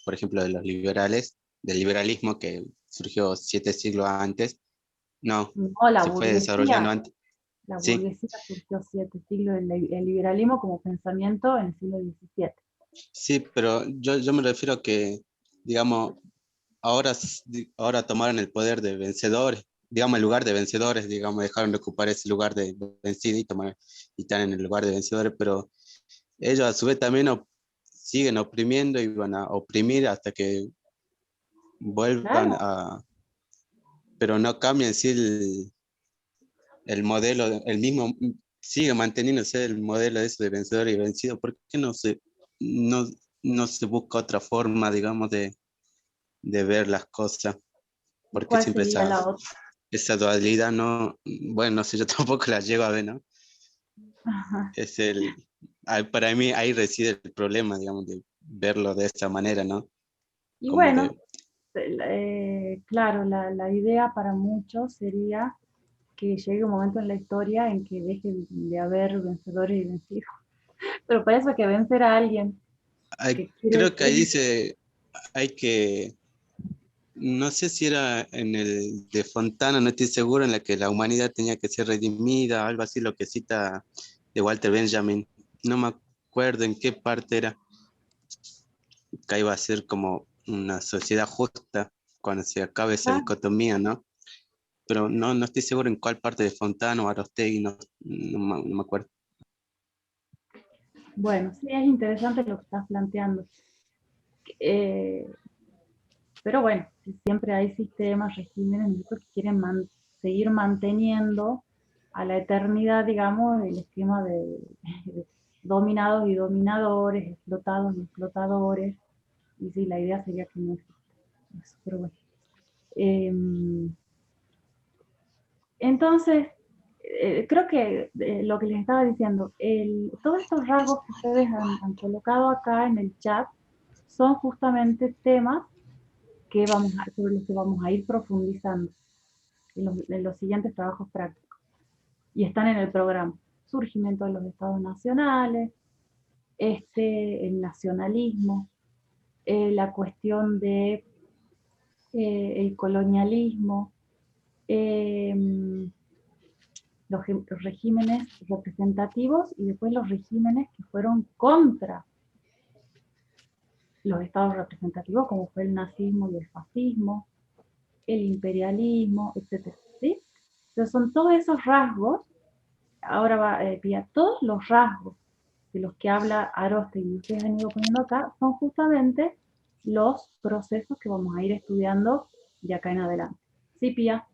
Speaker 15: por ejemplo, de los liberales, del liberalismo que surgió 7 siglos antes,
Speaker 1: No,
Speaker 15: se fue desarrollando antes.
Speaker 1: La burguesía surgió 7 siglos, el liberalismo como pensamiento en el siglo XVII.
Speaker 15: Sí, pero yo me refiero a que, digamos, ahora tomaron el poder de vencedores, digamos, el lugar de vencedores, digamos, dejaron de ocupar ese lugar de vencido y están en el lugar de vencedores, pero ellos a su vez también siguen oprimiendo y van a oprimir hasta que vuelvan pero no cambian sí el modelo, el mismo, sigue manteniéndose el modelo de eso de vencedor y vencido. ¿Por qué no se busca otra forma, digamos, de ver las cosas? Porque siempre esa dualidad bueno, no sé, yo tampoco la llego a ver, ¿no?
Speaker 1: Ajá.
Speaker 15: Para mí ahí reside el problema, digamos, de verlo de esa manera, ¿no?
Speaker 1: Y como bueno, claro, la idea para muchos sería que llegue un momento en la historia en que deje de haber vencedores y vencidos. Pero para eso hay que vencer a alguien.
Speaker 15: Creo que ahí dice, no sé si era en el de Fontana, no estoy seguro, en la que la humanidad tenía que ser redimida, algo así, lo que cita de Walter Benjamin. No me acuerdo en qué parte era, que iba a ser como una sociedad justa cuando se acabe esa dicotomía, ¿no? Pero no estoy seguro en cuál parte de Fontana o Aróstegui, no me acuerdo.
Speaker 1: Bueno, sí, es interesante lo que estás planteando. Pero bueno, siempre hay sistemas, regímenes que quieren seguir manteniendo a la eternidad, digamos, el esquema de dominados y dominadores, explotados y explotadores. Y sí, la idea sería que no exista eso, pero bueno. Entonces, creo que lo que les estaba diciendo, todos estos rasgos que ustedes han colocado acá en el chat son justamente temas sobre los que vamos a ir profundizando en los siguientes trabajos prácticos. Y están en el programa. Surgimiento de los estados nacionales, el nacionalismo, la cuestión de el colonialismo, los regímenes representativos y después los regímenes que fueron contra los estados representativos, como fue el nazismo y el fascismo, el imperialismo, etc. ¿Sí? Entonces son todos esos rasgos, ahora va a pillar todos los rasgos de los que habla Aróstegui y ustedes han ido poniendo acá, son justamente los procesos que vamos a ir estudiando de acá en adelante. ¿Sí, Pía?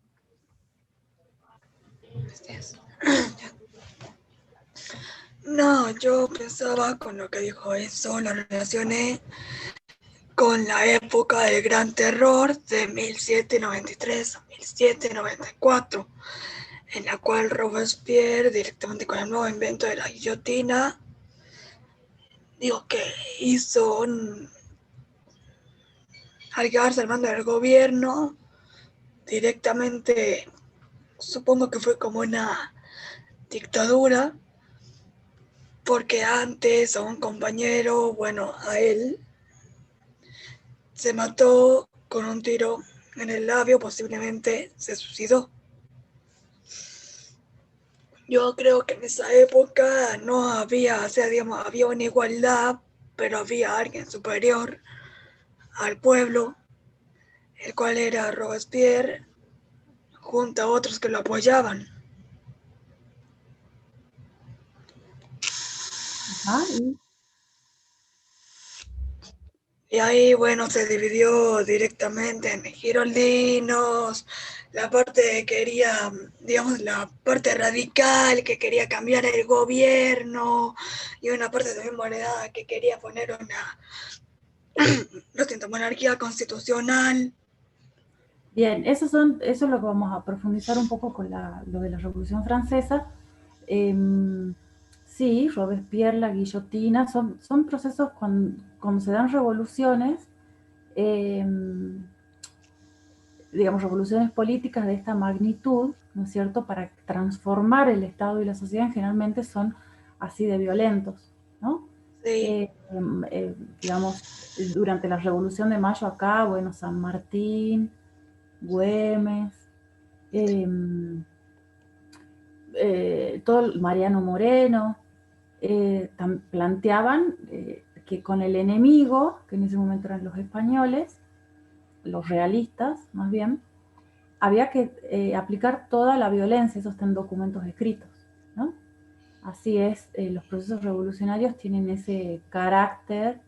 Speaker 11: No, yo pensaba con lo que dijo eso, lo relacioné con la época del Gran Terror de 1793 a 1794, en la cual Robespierre, directamente con el nuevo invento de la guillotina, digo que hizo al quedarse al mando del gobierno, directamente, supongo que fue como una dictadura, porque antes a un compañero, bueno, a él, se mató con un tiro en el labio, posiblemente se suicidó. Yo creo que en esa época no había, o sea, digamos, había una igualdad, pero había alguien superior al pueblo, el cual era Robespierre, junto a otros que lo apoyaban.
Speaker 1: Ajá,
Speaker 11: Y ahí, bueno, se dividió directamente en giroldinos, la parte que quería, digamos, la parte radical que quería cambiar el gobierno, y una parte también moderada que quería poner una, monarquía constitucional.
Speaker 1: Bien, eso es lo que vamos a profundizar un poco con lo de la Revolución Francesa. Sí, Robespierre, la guillotina, son procesos cuando se dan revoluciones, digamos, revoluciones políticas de esta magnitud, ¿no es cierto?, para transformar el Estado y la sociedad, generalmente son así de violentos, ¿no?
Speaker 11: Sí.
Speaker 1: Digamos, durante la Revolución de Mayo acá, bueno, San Martín, Güemes, todo Mariano Moreno, planteaban que con el enemigo, que en ese momento eran los españoles, los realistas más bien, había que aplicar toda la violencia, eso está en documentos escritos, ¿no? Así es, los procesos revolucionarios tienen ese carácter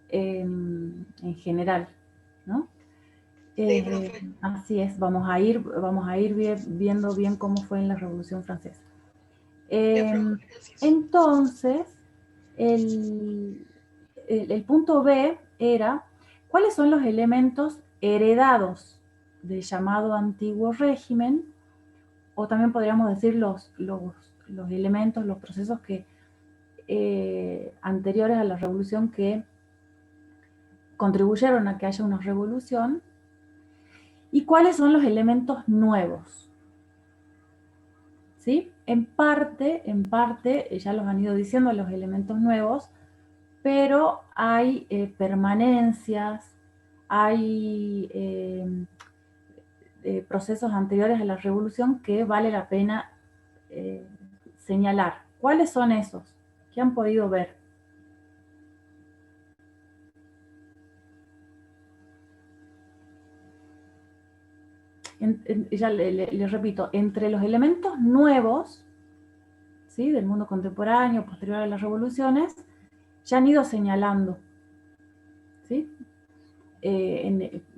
Speaker 1: en general, ¿no? Así es, vamos a ir viendo bien cómo fue en la Revolución Francesa. Entonces, el punto B era, ¿cuáles son los elementos heredados del llamado antiguo régimen? O también podríamos decir los elementos, los procesos que anteriores a la revolución que contribuyeron a que haya una revolución. ¿Y cuáles son los elementos nuevos? ¿Sí? En parte, ya los han ido diciendo los elementos nuevos, pero hay permanencias, hay procesos anteriores a la revolución que vale la pena señalar. ¿Cuáles son esos? ¿Qué han podido ver? Ya le repito, entre los elementos nuevos, ¿sí?, del mundo contemporáneo, posterior a las revoluciones, ya han ido señalando, ¿sí?,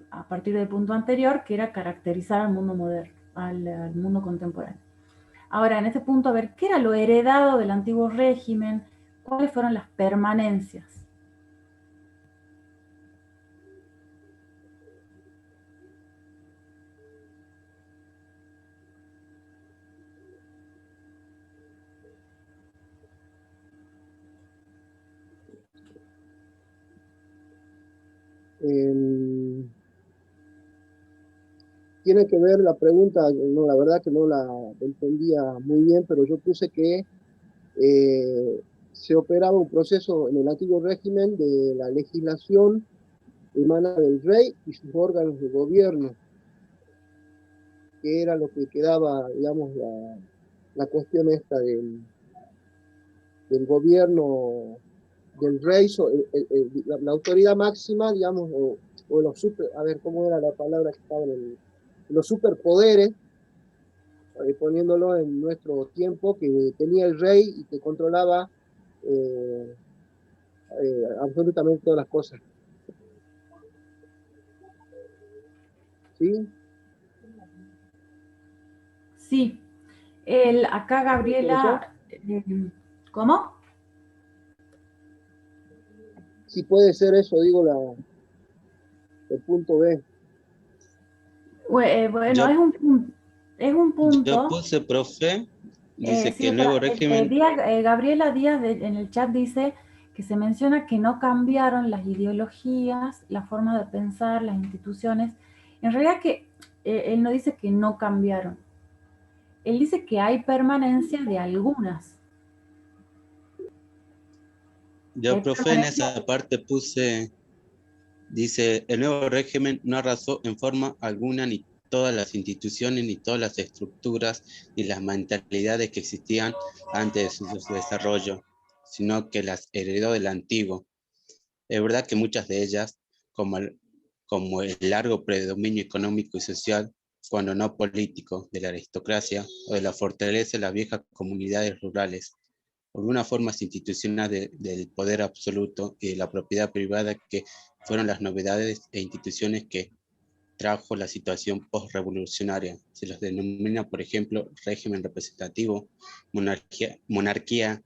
Speaker 1: a partir del punto anterior, que era caracterizar al mundo moderno, al mundo contemporáneo. Ahora, en este punto, a ver, ¿qué era lo heredado del antiguo régimen? ¿Cuáles fueron las permanencias?
Speaker 5: Tiene que ver la pregunta, no, la verdad que no la entendía muy bien, pero yo puse que se operaba un proceso en el antiguo régimen de la legislación emana del rey y sus órganos de gobierno, que era lo que quedaba, digamos, la cuestión esta del gobierno del rey, la autoridad máxima, digamos, o los super, a ver, ¿cómo era la palabra que estaba los superpoderes, poniéndolo en nuestro tiempo, que tenía el rey y que controlaba absolutamente todas las cosas. ¿Sí?
Speaker 1: Sí. Acá Gabriela, ¿cómo?
Speaker 5: Sí puede ser eso, digo, el punto B.
Speaker 1: Bueno,
Speaker 15: Yo-
Speaker 1: es un punto.
Speaker 15: Yo puse, profe, dice
Speaker 1: Sí,
Speaker 15: que el nuevo
Speaker 1: espera,
Speaker 15: régimen...
Speaker 1: Gabriela Díaz en el chat dice que se menciona que no cambiaron las ideologías, la forma de pensar, las instituciones. En realidad que él no dice que no cambiaron. Él dice que hay permanencia de algunas.
Speaker 15: Yo,
Speaker 1: Hay
Speaker 15: profe, en
Speaker 1: permanencia.
Speaker 15: esa parte puse, dice, el nuevo régimen no arrasó en forma alguna ni todas las instituciones, ni todas las estructuras, ni las mentalidades que existían antes de su desarrollo, sino que las heredó del antiguo. Es verdad que muchas de ellas, como el largo predominio económico y social, cuando no político, de la aristocracia o de la fortaleza de las viejas comunidades rurales, algunas formas institucionales del poder absoluto y de la propiedad privada que fueron las novedades e instituciones que trajo la situación post-revolucionaria. Se los denomina, por ejemplo, régimen representativo, monarquía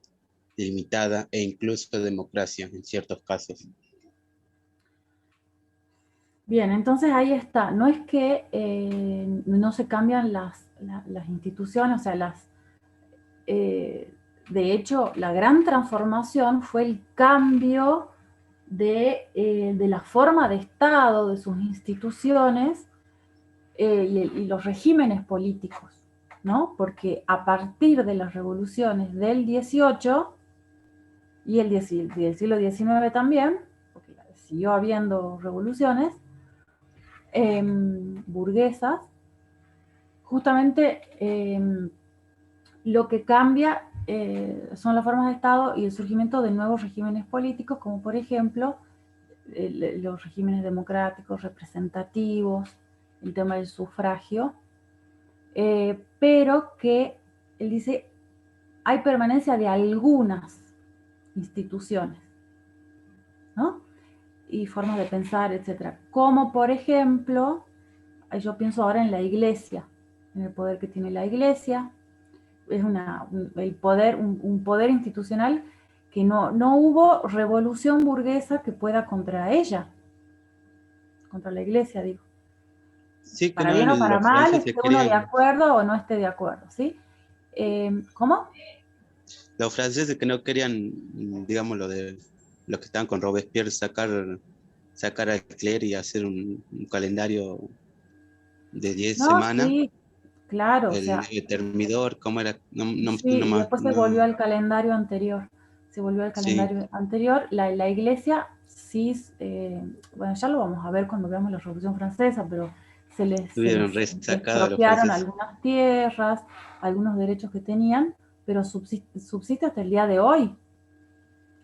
Speaker 15: limitada e incluso democracia en ciertos casos.
Speaker 1: Bien, entonces ahí está. No es que no se cambian las instituciones, o sea, de hecho, la gran transformación fue el cambio de la forma de Estado, de sus instituciones y los regímenes políticos, ¿no? Porque a partir de las revoluciones del 18 y del siglo XIX también, porque siguió habiendo revoluciones burguesas, justamente lo que cambia son las formas de Estado y el surgimiento de nuevos regímenes políticos, como por ejemplo los regímenes democráticos, representativos, el tema del sufragio, pero que él dice hay permanencia de algunas instituciones, ¿no? Y formas de pensar, etcétera. Como por ejemplo, yo pienso ahora en la iglesia, en el poder que tiene la iglesia. Es un poder institucional que no hubo revolución burguesa que pueda contra ella, contra la iglesia, digo.
Speaker 15: Sí, que
Speaker 1: Para
Speaker 15: no,
Speaker 1: bien o para
Speaker 15: los
Speaker 1: mal,
Speaker 15: franceses
Speaker 1: esté uno de
Speaker 15: querían,
Speaker 1: acuerdo o no esté de acuerdo, ¿sí? ¿Cómo?
Speaker 15: los franceses que no querían, digamos, los que estaban con Robespierre, sacar al clero y hacer un calendario de 10
Speaker 1: No,
Speaker 15: semanas,
Speaker 1: sí, claro, o
Speaker 15: el
Speaker 1: sea,
Speaker 15: termidor, ¿cómo era?
Speaker 1: sí, y después se volvió al calendario anterior. Se volvió al
Speaker 15: sí,
Speaker 1: calendario anterior. La iglesia sí, bueno, ya lo vamos a ver cuando veamos la Revolución Francesa, pero se les
Speaker 15: estuvieron resacados a los
Speaker 1: expropiaron
Speaker 15: franceses.
Speaker 1: algunas tierras, algunos derechos que tenían, pero subsiste hasta el día de hoy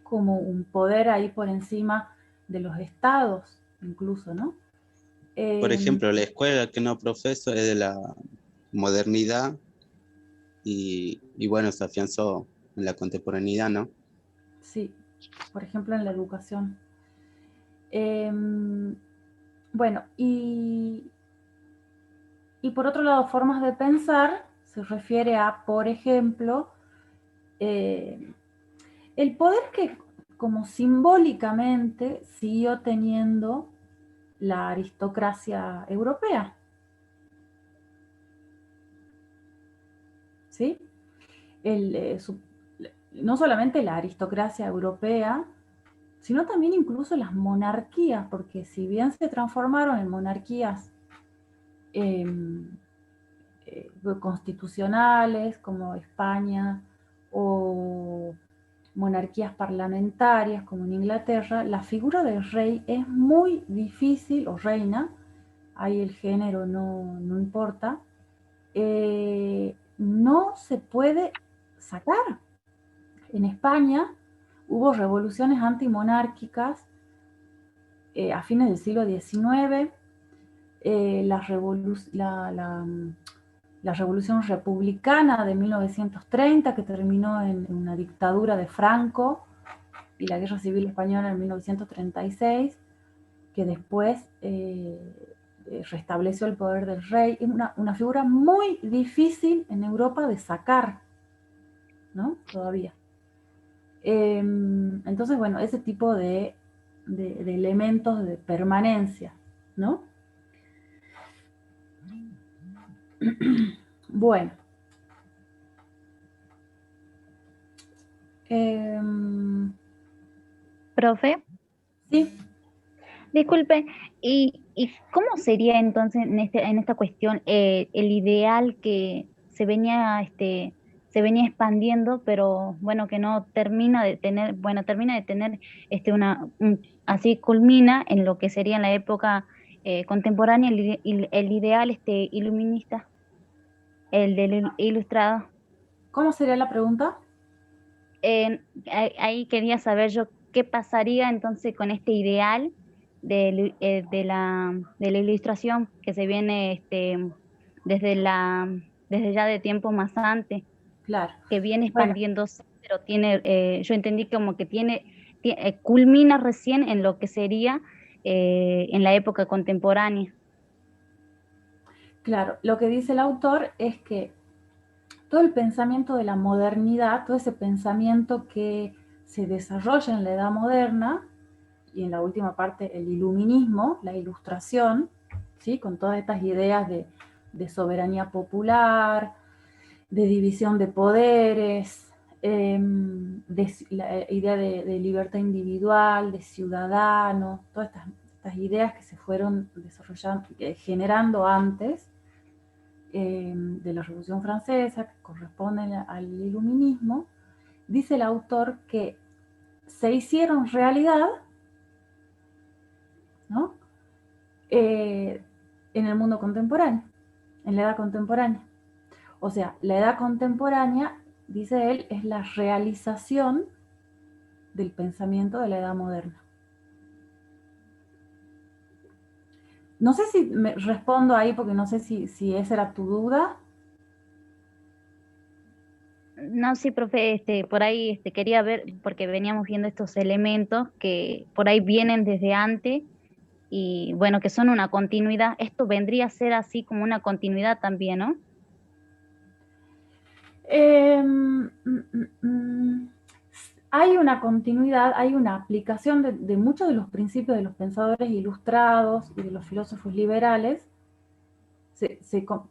Speaker 1: como un poder ahí por encima de los estados, incluso, ¿no?
Speaker 15: Por ejemplo, la escuela que no profeso es de la modernidad y bueno, se afianzó en la contemporaneidad, ¿no?
Speaker 1: Sí, por ejemplo en la educación. Bueno, y por otro lado, formas de pensar se refiere a, por ejemplo, el poder que como simbólicamente siguió teniendo la aristocracia europea. ¿Sí? No solamente la aristocracia europea, sino también incluso las monarquías, porque si bien se transformaron en monarquías constitucionales como España o monarquías parlamentarias como en Inglaterra, la figura del rey es muy difícil, o reina, ahí el género no importa, no no se puede sacar. En España hubo revoluciones antimonárquicas a fines del siglo XIX, la revolución republicana de 1930, que terminó en una dictadura de Franco, y la guerra civil española en 1936, que después restableció el poder del rey. Es una figura muy difícil en Europa de sacar, ¿no? Todavía. Entonces, bueno, ese tipo de elementos de permanencia, ¿no? Bueno.
Speaker 13: Profe.
Speaker 1: Sí.
Speaker 13: Disculpe, ¿y cómo sería entonces en esta cuestión el ideal que se venía expandiendo, pero bueno, que no termina de tener, así culmina en lo que sería en la época contemporánea el ideal iluminista, el del ilustrado?
Speaker 1: ¿Cómo sería la pregunta?
Speaker 13: Ahí quería saber yo qué pasaría entonces con este ideal de la ilustración que se viene desde ya de tiempo más antes.
Speaker 1: Claro.
Speaker 13: Que viene expandiéndose, pero yo entendí como que culmina recién en lo que sería en la época contemporánea.
Speaker 1: Claro, lo que dice el autor es que todo el pensamiento de la modernidad, todo ese pensamiento que se desarrolla en la Edad Moderna, y en la última parte el iluminismo, la ilustración, ¿sí? Con todas estas ideas de soberanía popular, de división de poderes, la idea de libertad individual, de ciudadano, todas estas ideas que se fueron desarrollando, generando antes de la Revolución Francesa, que corresponden al iluminismo. Dice el autor que se hicieron realidad, ¿no? En el mundo contemporáneo, en la edad contemporánea. O sea, la edad contemporánea, dice él, es la realización del pensamiento de la edad moderna. No sé si me respondo ahí, porque no sé si esa era tu duda.
Speaker 13: No, sí, profe, por ahí quería ver, porque veníamos viendo estos elementos que por ahí vienen desde antes y bueno, que son una continuidad. Esto vendría a ser así como una continuidad también, ¿no?
Speaker 1: Hay una continuidad, hay una aplicación de muchos de los principios de los pensadores ilustrados y de los filósofos liberales.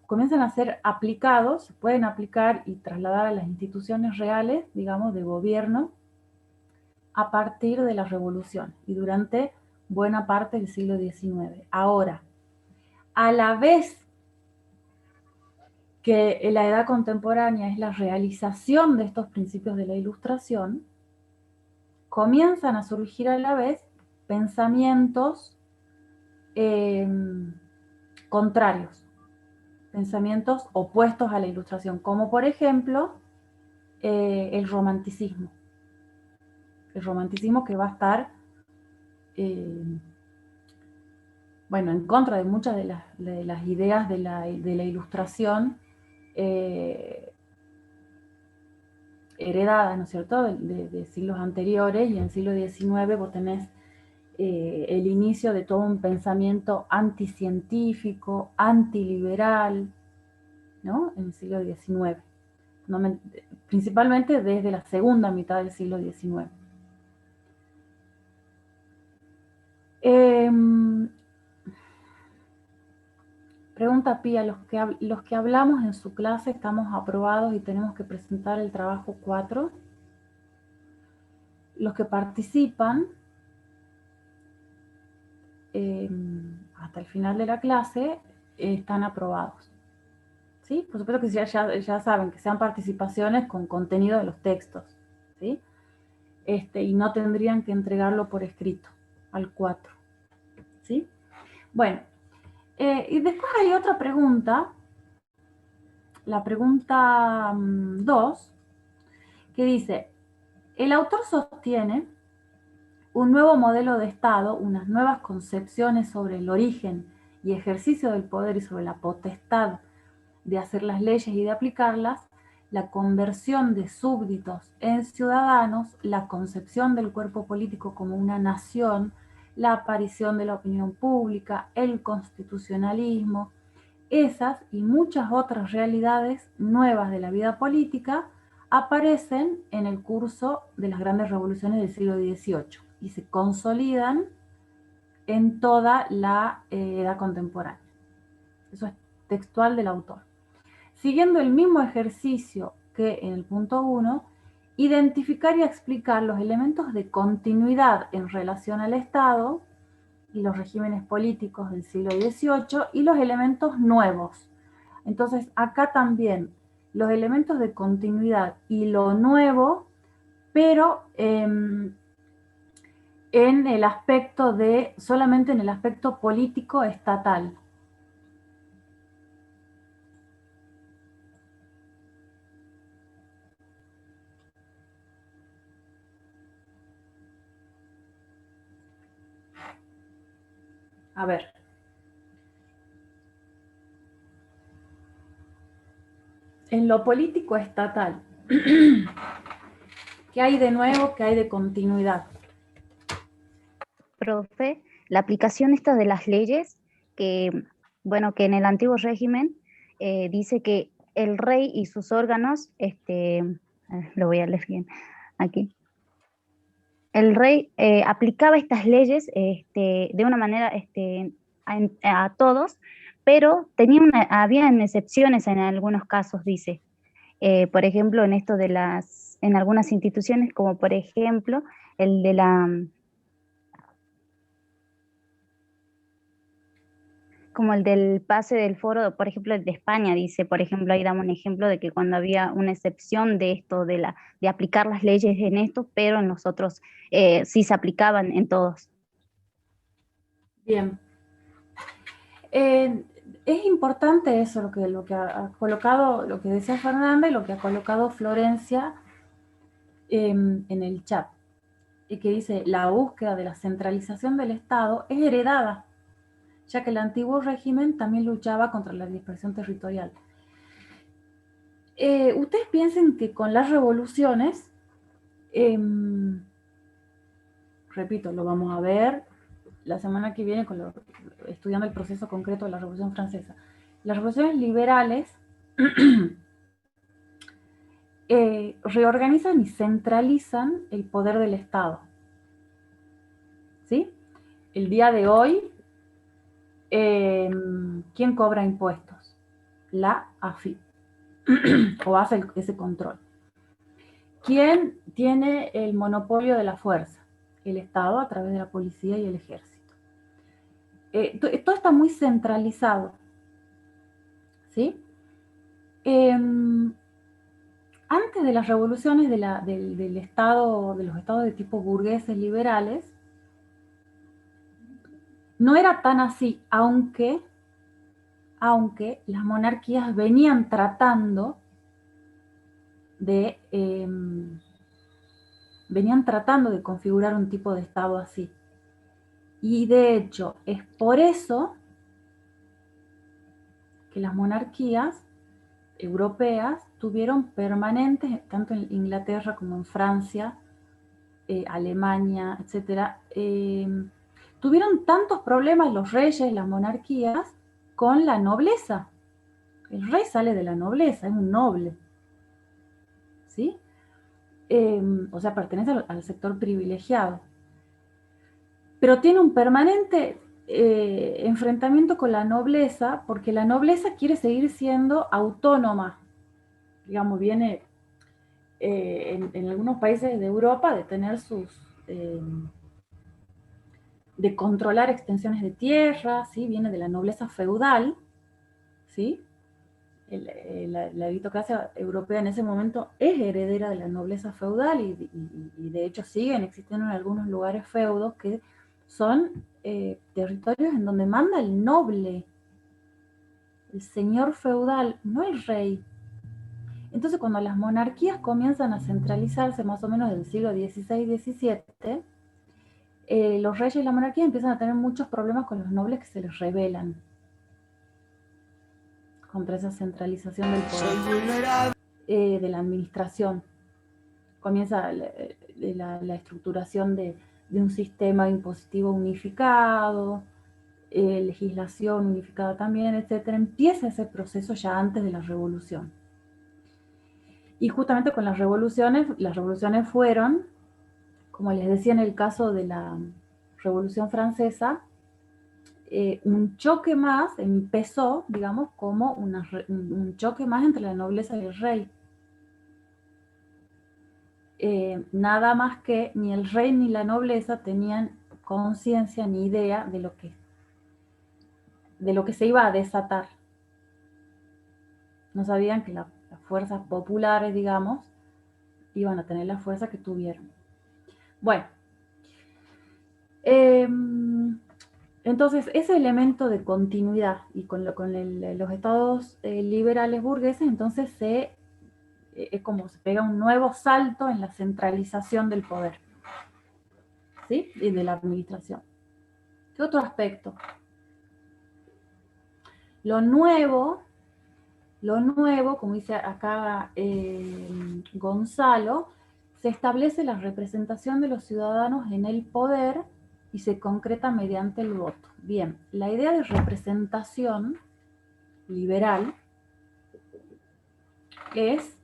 Speaker 1: Comienzan a ser aplicados, se pueden aplicar y trasladar a las instituciones reales, digamos, de gobierno, a partir de la Revolución y durante buena parte del siglo XIX. Ahora, a la vez que la edad contemporánea es la realización de estos principios de la Ilustración, comienzan a surgir a la vez pensamientos contrarios, pensamientos opuestos a la Ilustración, como por ejemplo el romanticismo. El romanticismo que va a estar bueno, en contra de muchas de las ideas de la Ilustración heredadas, ¿no es cierto?, de siglos anteriores, y en el siglo XIX vos tenés el inicio de todo un pensamiento anticientífico, antiliberal, ¿no?, en el siglo XIX, principalmente desde la segunda mitad del siglo XIX. Pregunta Pía, los que hablamos en su clase estamos aprobados y tenemos que presentar el trabajo 4. Los que participan hasta el final de la clase están aprobados. ¿Sí? Por supuesto que ya saben que sean participaciones con contenido de los textos, ¿sí? Y no tendrían que entregarlo por escrito al 4. ¿Sí? Bueno. Y después hay otra pregunta la pregunta 2, que dice, el autor sostiene un nuevo modelo de Estado, unas nuevas concepciones sobre el origen y ejercicio del poder y sobre la potestad de hacer las leyes y de aplicarlas, la conversión de súbditos en ciudadanos, la concepción del cuerpo político como una nación, la aparición de la opinión pública, el constitucionalismo, esas y muchas otras realidades nuevas de la vida política aparecen en el curso de las grandes revoluciones del siglo XVIII y se consolidan en toda la edad contemporánea. Eso es textual del autor. Siguiendo el mismo ejercicio que en el punto 1, identificar y explicar los elementos de continuidad en relación al Estado y los regímenes políticos del siglo XVIII y los elementos nuevos. Entonces, acá también los elementos de continuidad y lo nuevo, pero en el aspecto de, solamente en el aspecto político estatal. A ver. En lo político estatal, ¿qué hay de nuevo? ¿Qué hay de continuidad?
Speaker 13: Profe, la aplicación esta de las leyes, que, bueno, que en el antiguo régimen dice que el rey y sus órganos, lo voy a leer bien aquí, el rey aplicaba estas leyes de una manera a todos, pero habían excepciones en algunos casos, dice. Por ejemplo, en esto en algunas instituciones, como por ejemplo el de como el del pase del foro, por ejemplo, el de España, dice, por ejemplo, ahí damos un ejemplo de que cuando había una excepción de esto, de aplicar las leyes en esto, pero en los otros sí se aplicaban en todos.
Speaker 1: Bien. Es importante eso, lo que ha colocado, lo que decía Fernanda y lo que ha colocado Florencia en el chat, y que dice, la búsqueda de la centralización del Estado es heredada, ya que el antiguo régimen también luchaba contra la dispersión territorial. Ustedes piensen que con las revoluciones, repito, lo vamos a ver la semana que viene estudiando el proceso concreto de la Revolución Francesa. Las revoluciones liberales reorganizan y centralizan el poder del Estado. ¿Sí? El día de hoy, ¿quién cobra impuestos? La AFIP, o hace ese control. ¿Quién tiene el monopolio de la fuerza? El Estado a través de la policía y el ejército. Todo está muy centralizado. ¿Sí? Antes de las revoluciones del Estado, de los estados de tipo burgueses liberales, no era tan así, aunque las monarquías venían tratando de configurar un tipo de Estado así. Y de hecho, es por eso que las monarquías europeas tuvieron permanentes, tanto en Inglaterra como en Francia, Alemania, etc., tuvieron tantos problemas los reyes, las monarquías, con la nobleza. El rey sale de la nobleza, es un noble. ¿Sí? O sea, pertenece al sector privilegiado. Pero tiene un permanente enfrentamiento con la nobleza, porque la nobleza quiere seguir siendo autónoma. Digamos, viene en algunos países de Europa de tener de controlar extensiones de tierra, ¿sí? Viene de la nobleza feudal, ¿sí? La aristocracia europea en ese momento es heredera de la nobleza feudal y de hecho siguen existiendo en algunos lugares feudos que son territorios en donde manda el noble, el señor feudal, no el rey. Entonces, cuando las monarquías comienzan a centralizarse, más o menos del siglo XVI-XVII, los reyes y la monarquía empiezan a tener muchos problemas con los nobles que se les rebelan contra esa centralización del poder, de la administración. Comienza la estructuración de un sistema impositivo unificado, legislación unificada también, etc. Empieza ese proceso ya antes de la revolución. Y justamente con las revoluciones fueron, como les decía en el caso de la Revolución Francesa, un choque más, empezó, digamos, como un choque más entre la nobleza y el rey. Nada más que ni el rey ni la nobleza tenían conciencia ni idea de lo que se iba a desatar. No sabían que las fuerzas populares, digamos, iban a tener la fuerza que tuvieron. Bueno, entonces ese elemento de continuidad y con los estados liberales burgueses, entonces es como se pega un nuevo salto en la centralización del poder, ¿sí? Y de la administración. ¿Qué otro aspecto? Lo nuevo, como dice acá Gonzalo, se establece la representación de los ciudadanos en el poder y se concreta mediante el voto. Bien, la idea de representación liberal es,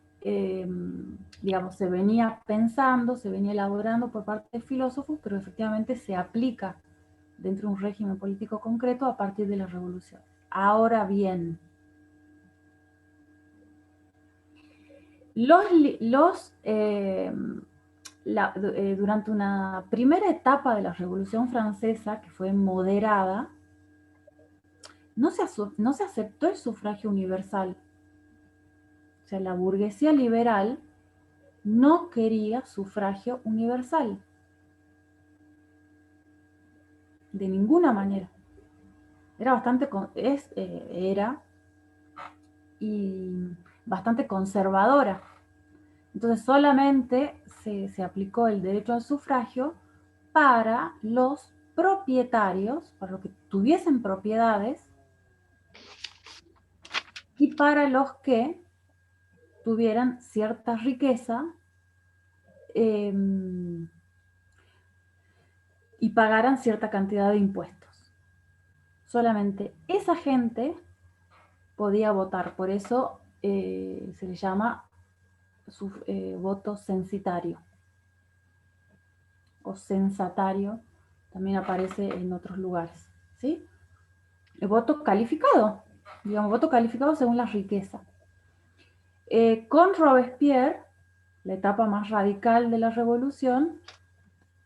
Speaker 1: digamos, se venía pensando, se venía elaborando por parte de filósofos, pero efectivamente se aplica dentro de un régimen político concreto a partir de la revolución. Ahora bien, durante una primera etapa de la Revolución Francesa, que fue moderada, no se aceptó el sufragio universal. O sea, la burguesía liberal no quería sufragio universal. De ninguna manera. Era bastante conservadora. Entonces solamente se aplicó el derecho al sufragio para los propietarios, para los que tuviesen propiedades, y para los que tuvieran cierta riqueza y pagaran cierta cantidad de impuestos. Solamente esa gente podía votar, por eso se le llama voto censitario o censatario, también aparece en otros lugares, ¿sí? El voto calificado, digamos, voto calificado según la riqueza. Con Robespierre, la etapa más radical de la revolución,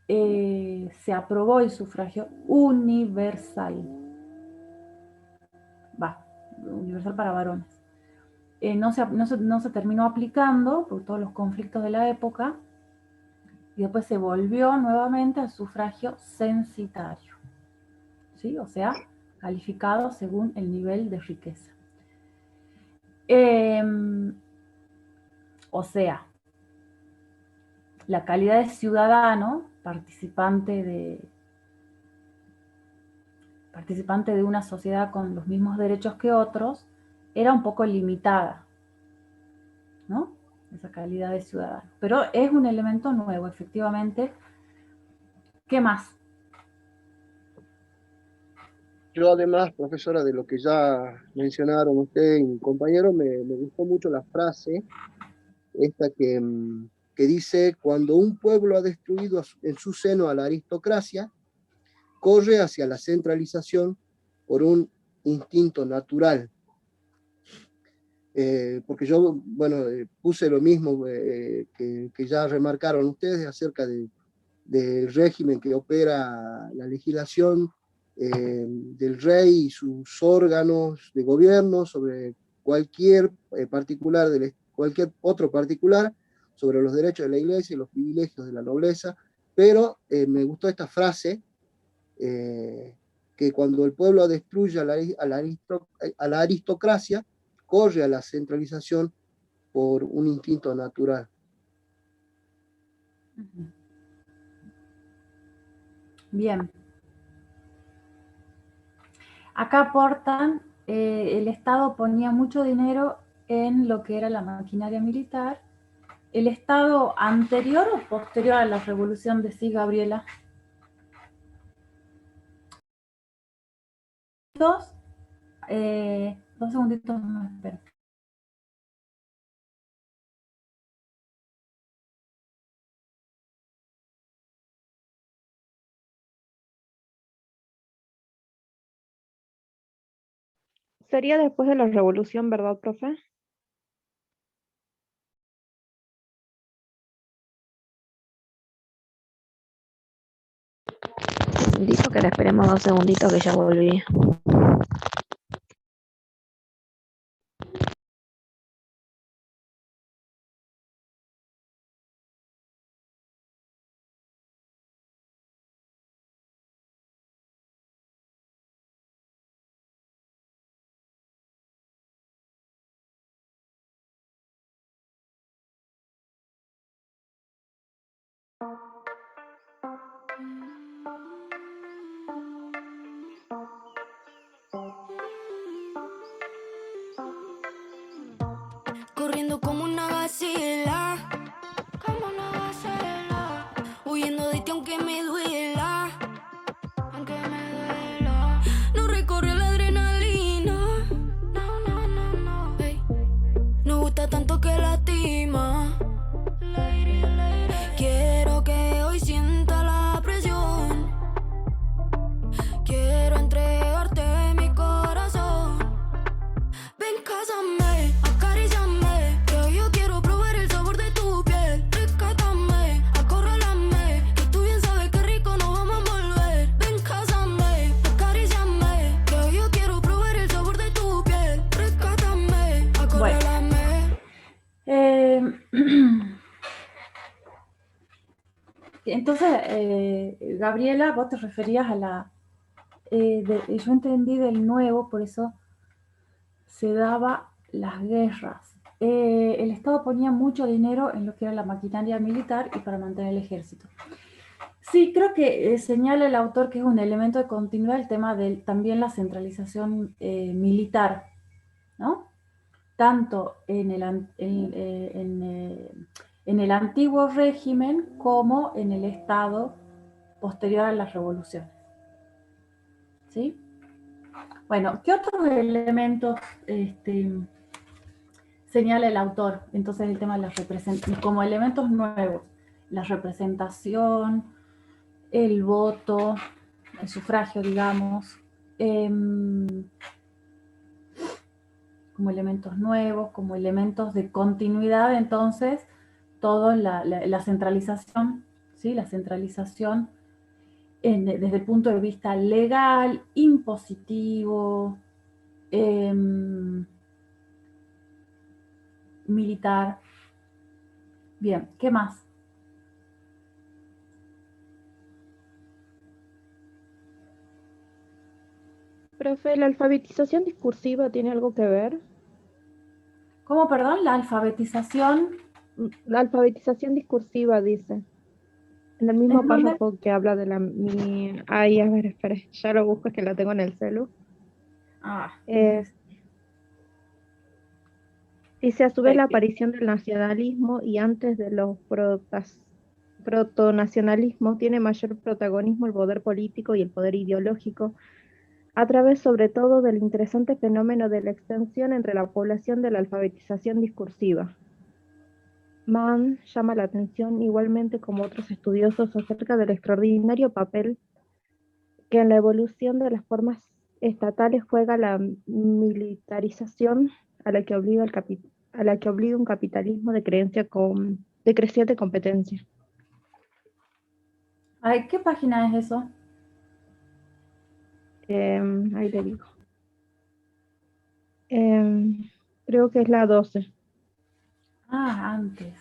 Speaker 1: se aprobó el sufragio universal. Universal para varones. No se terminó aplicando por todos los conflictos de la época, y después se volvió nuevamente al sufragio censitario, ¿sí? O sea, calificado según el nivel de riqueza. O sea, la calidad de ciudadano, participante de una sociedad con los mismos derechos que otros, era un poco limitada, ¿no? Esa calidad de ciudadano. Pero es un elemento nuevo, efectivamente. ¿Qué más?
Speaker 5: Yo además, profesora, de lo que ya mencionaron usted y mi compañero, me gustó mucho la frase esta que dice: cuando un pueblo ha destruido en su seno a la aristocracia, corre hacia la centralización por un instinto natural. Porque yo, bueno, puse lo mismo que ya remarcaron ustedes acerca del régimen que opera la legislación del rey y sus órganos de gobierno sobre cualquier cualquier otro particular, sobre los derechos de la iglesia y los privilegios de la nobleza. Pero me gustó esta frase, que cuando el pueblo destruye a la aristocracia, corre a la centralización por un instinto natural.
Speaker 1: Bien. Acá aportan, el Estado ponía mucho dinero en lo que era la maquinaria militar. ¿El Estado anterior o posterior a la revolución de sí, Gabriela? Dos segunditos más, espera.
Speaker 6: Sería después de la revolución, ¿verdad, profe?
Speaker 9: Dijo que le esperemos 2 segunditos que ya volví.
Speaker 10: Corriendo como una gacela, huyendo de ti aunque me duela, no recorre la adrenalina, ey, no gusta tanto que lastima, quiero que hoy sienta la presión, quiero entregarte mi corazón, ven, cásame, acaríciame, que yo quiero probar el sabor de tu piel, rescátame, acorrálame, que tú bien sabes que rico nos vamos a envolver, ven, cásame, acaríciame, que yo quiero probar el sabor de tu piel, rescátame, acorrálame.
Speaker 1: Entonces, Gabriela, vos te referías a la... yo entendí del nuevo, por eso se daba las guerras. El Estado ponía mucho dinero en lo que era la maquinaria militar y para mantener el ejército. Sí, creo que señala el autor que es un elemento de continuidad el tema de también la centralización militar, ¿no? Tanto en el antiguo régimen como en el Estado posterior a las revoluciones. ¿Sí? Bueno, ¿qué otros elementos señala el autor? Entonces el tema de las representaciones, como elementos nuevos, la representación, el voto, el sufragio, digamos, como elementos nuevos, como elementos de continuidad, entonces, todo la centralización, ¿sí? La centralización desde el punto de vista legal, impositivo, militar. Bien, ¿qué más?
Speaker 6: Profe, ¿la alfabetización discursiva tiene algo que ver?
Speaker 1: ¿Cómo, perdón? La alfabetización.
Speaker 6: La alfabetización discursiva, dice. En el mismo párrafo que habla de la... Ay, a ver, espera, ya lo busco, es que lo tengo en el celu. Dice, a su vez, la aparición del nacionalismo y antes de los protonacionalismos tiene mayor protagonismo el poder político y el poder ideológico, a través sobre todo del interesante fenómeno de la extensión entre la población de la alfabetización discursiva. Mann llama la atención igualmente como otros estudiosos acerca del extraordinario papel que en la evolución de las formas estatales juega la militarización a la que obliga un capitalismo de creciente competencia.
Speaker 1: Ay, ¿qué página es eso?
Speaker 6: Ahí le digo. Creo que es la 12.
Speaker 1: Antes.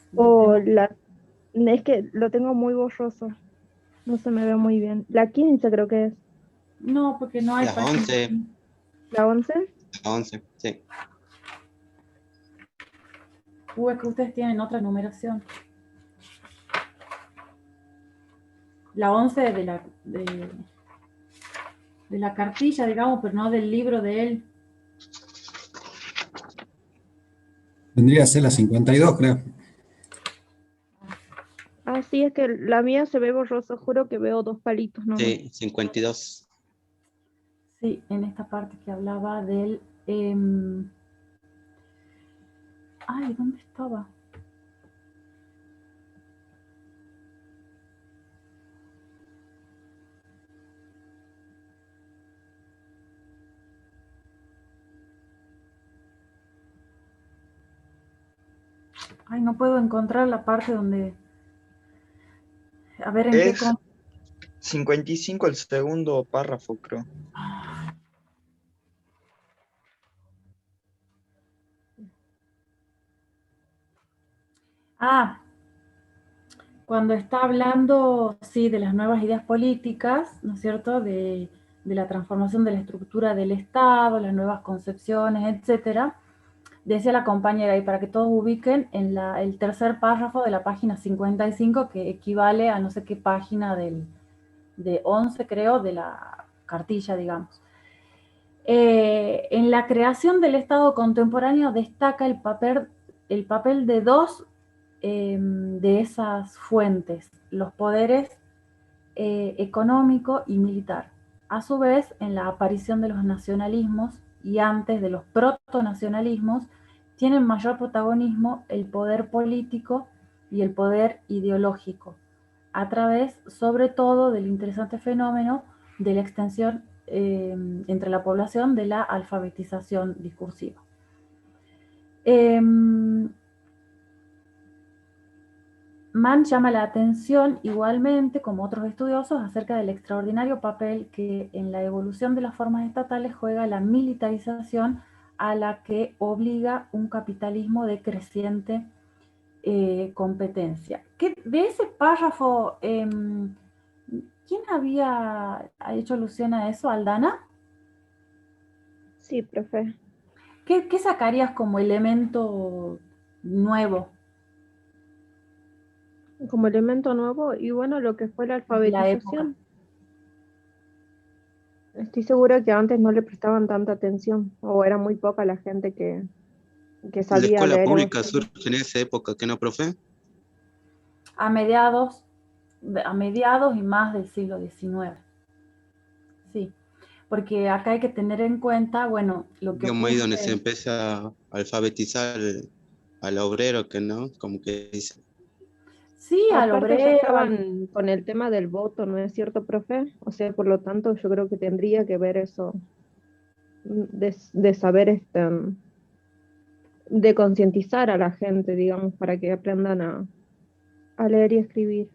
Speaker 6: Es que lo tengo muy borroso. No se me ve muy bien. La 15 creo que es.
Speaker 1: No, porque no hay
Speaker 15: La 11.
Speaker 6: ¿La 11?
Speaker 15: La 11, sí.
Speaker 1: Es que ustedes tienen otra numeración. La 11 de la cartilla, digamos, pero no del libro de él.
Speaker 2: Tendría que ser la 52, creo.
Speaker 6: Ah, sí, es que la mía se ve borrosa, juro que veo 2 palitos, ¿no?
Speaker 15: Sí, 52.
Speaker 1: Sí, en esta parte que hablaba del... ay, ¿dónde estaba? Ay, no puedo encontrar la parte donde... A ver, ¿en qué...
Speaker 8: Es 55 el segundo párrafo, creo.
Speaker 1: Ah, cuando está hablando, sí, de las nuevas ideas políticas, ¿no es cierto?, de la transformación de la estructura del Estado, las nuevas concepciones, etcétera, decía la compañera, y para que todos ubiquen, en el tercer párrafo de la página 55, que equivale a no sé qué página de 11, creo, de la cartilla, digamos. En la creación del Estado contemporáneo destaca el papel de dos de esas fuentes, los poderes económico y militar. A su vez, en la aparición de los nacionalismos y antes de los protonacionalismos, tienen mayor protagonismo el poder político y el poder ideológico, a través, sobre todo, del interesante fenómeno de la extensión entre la población de la alfabetización discursiva. Mann llama la atención igualmente, como otros estudiosos, acerca del extraordinario papel que en la evolución de las formas estatales juega la militarización a la que obliga un capitalismo de creciente competencia. De ese párrafo, ¿quién había hecho alusión a eso? ¿Aldana?
Speaker 6: Sí, profe.
Speaker 1: ¿Qué sacarías como elemento nuevo?
Speaker 6: Como elemento nuevo, y bueno, lo que fue la alfabetización. Estoy segura que antes no le prestaban tanta atención, o era muy poca la gente que
Speaker 15: ¿La
Speaker 6: sabía
Speaker 15: escuela
Speaker 6: leer.
Speaker 15: pública surge en esa época, que no, profe?
Speaker 1: A mediados y más del siglo XIX. Sí, porque acá hay que tener en cuenta, bueno, lo que
Speaker 15: Digamos ahí donde se empieza a alfabetizar al obrero, que no, como que dice.
Speaker 1: Sí, al
Speaker 6: Aparte ya
Speaker 1: obrero.
Speaker 6: estaban con el tema del voto, ¿no es cierto, profe? O sea, por lo tanto, yo creo que tendría que ver eso, de saber, de concientizar a la gente, digamos, para que aprendan a leer y escribir.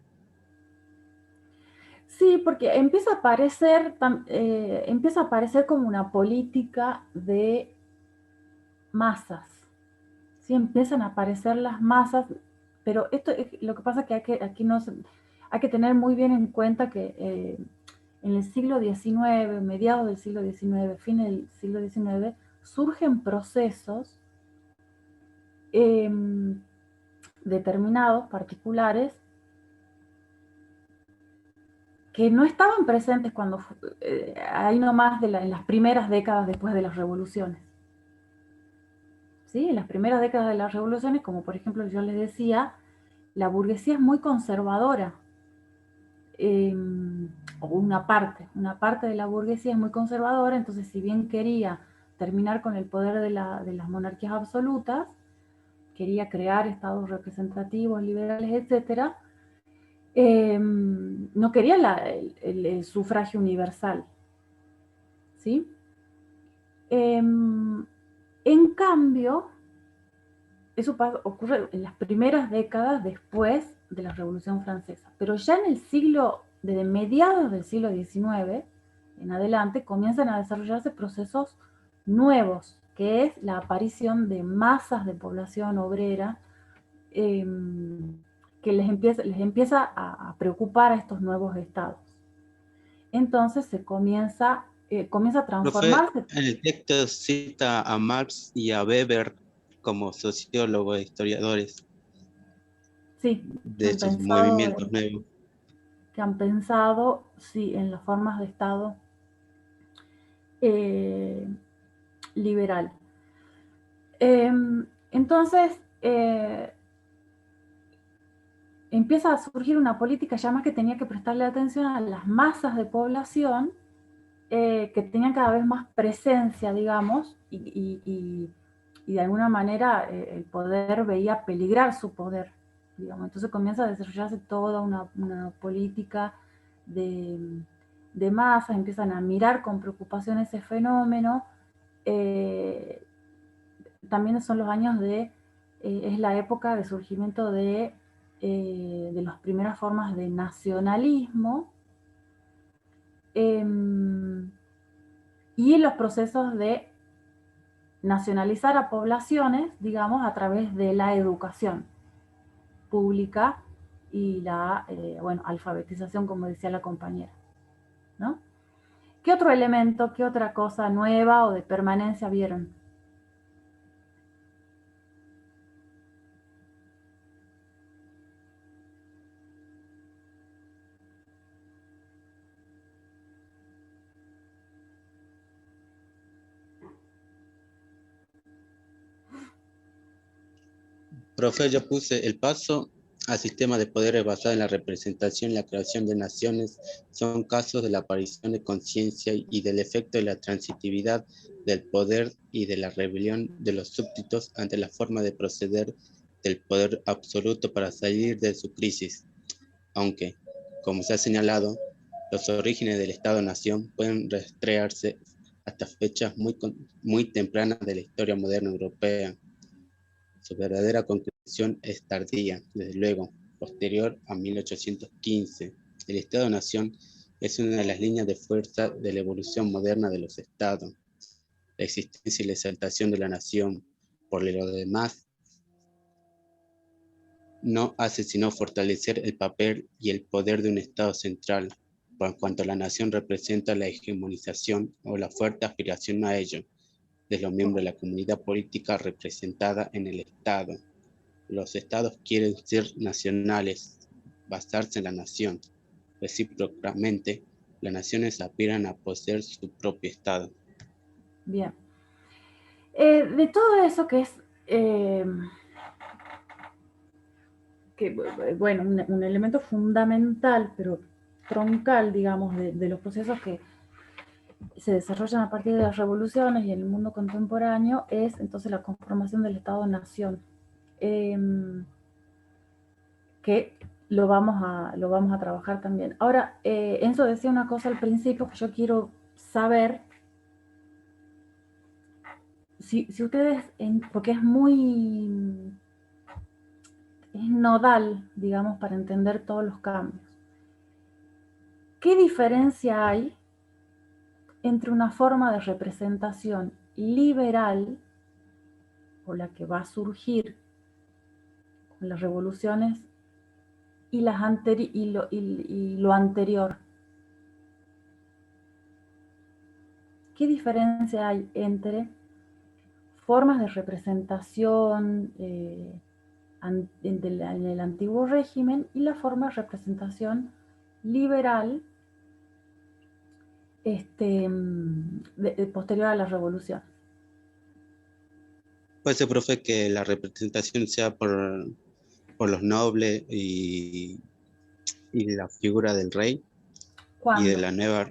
Speaker 1: Sí, porque empieza a aparecer como una política de masas. Sí, empiezan a aparecer las masas, pero esto lo que pasa es que hay que tener muy bien en cuenta que en el siglo XIX, mediados del siglo XIX, fin del siglo XIX, surgen procesos determinados, particulares, que no estaban presentes cuando ahí nomás en las primeras décadas después de las revoluciones. ¿Sí? En las primeras décadas de las revoluciones, como por ejemplo yo les decía, la burguesía es muy conservadora. O una parte de la burguesía es muy conservadora, entonces si bien quería terminar con el poder de las monarquías absolutas, quería crear estados representativos, liberales, etc., no quería el sufragio universal. ¿Sí? En cambio, eso ocurre en las primeras décadas después de la Revolución Francesa, pero ya desde mediados del siglo XIX en adelante, comienzan a desarrollarse procesos nuevos, que es la aparición de masas de población obrera que les empieza a preocupar a estos nuevos estados. Entonces se comienza a transformarse.
Speaker 15: Profe, en el texto cita a Marx y a Weber como sociólogos e historiadores
Speaker 1: Sí,
Speaker 15: de
Speaker 1: han
Speaker 15: esos
Speaker 1: pensado
Speaker 15: movimientos nuevos.
Speaker 1: que han pensado, sí, en las formas de Estado liberal. Entonces, empieza a surgir una política ya más que tenía que prestarle atención a las masas de población que tenían cada vez más presencia, digamos, y de alguna manera el poder veía peligrar su poder, digamos. Entonces comienza a desarrollarse toda una política de masas, empiezan a mirar con preocupación ese fenómeno. También son los años es la época de surgimiento de las primeras formas de nacionalismo y los procesos de nacionalizar a poblaciones, digamos, a través de la educación pública y la alfabetización, como decía la compañera, ¿no? ¿Qué otro elemento, qué otra cosa nueva o de permanencia vieron?
Speaker 15: Profe, yo puse el paso al sistema de poderes basado en la representación y la creación de naciones son casos de la aparición de conciencia y del efecto de la transitividad del poder y de la rebelión de los súbditos ante la forma de proceder del poder absoluto para salir de su crisis. Aunque, como se ha señalado, los orígenes del Estado-Nación pueden rastrearse hasta fechas muy tempranas de la historia moderna europea. Su verdadera conclusión es tardía, desde luego, posterior a 1815. El Estado-Nación es una de las líneas de fuerza de la evolución moderna de los Estados. La existencia y la exaltación de la nación, por lo demás, no hace sino fortalecer el papel y el poder de un Estado central, por cuanto la nación representa la hegemonización o la fuerte aspiración a ello de los miembros de la comunidad política representada en el Estado. Los Estados quieren ser nacionales, basarse en la nación. Recíprocamente, las naciones aspiran a poseer su propio Estado.
Speaker 1: Bien. De todo eso que es, bueno, un elemento fundamental, pero troncal, digamos, de los procesos que se desarrollan a partir de las revoluciones y en el mundo contemporáneo, es entonces la conformación del Estado-Nación, que lo vamos a trabajar también. Ahora, Enzo decía una cosa al principio que yo quiero saber, si ustedes, porque es nodal, digamos, para entender todos los cambios. ¿Qué diferencia hay entre una forma de representación liberal, o la que va a surgir con las revoluciones, y lo anterior? ¿Qué diferencia hay entre formas de representación en el antiguo régimen y la forma de representación liberal posterior a la revolución?
Speaker 15: Puede ser, profe, que la representación sea por los nobles y la figura del rey. ¿Cuándo? Y de la nueva,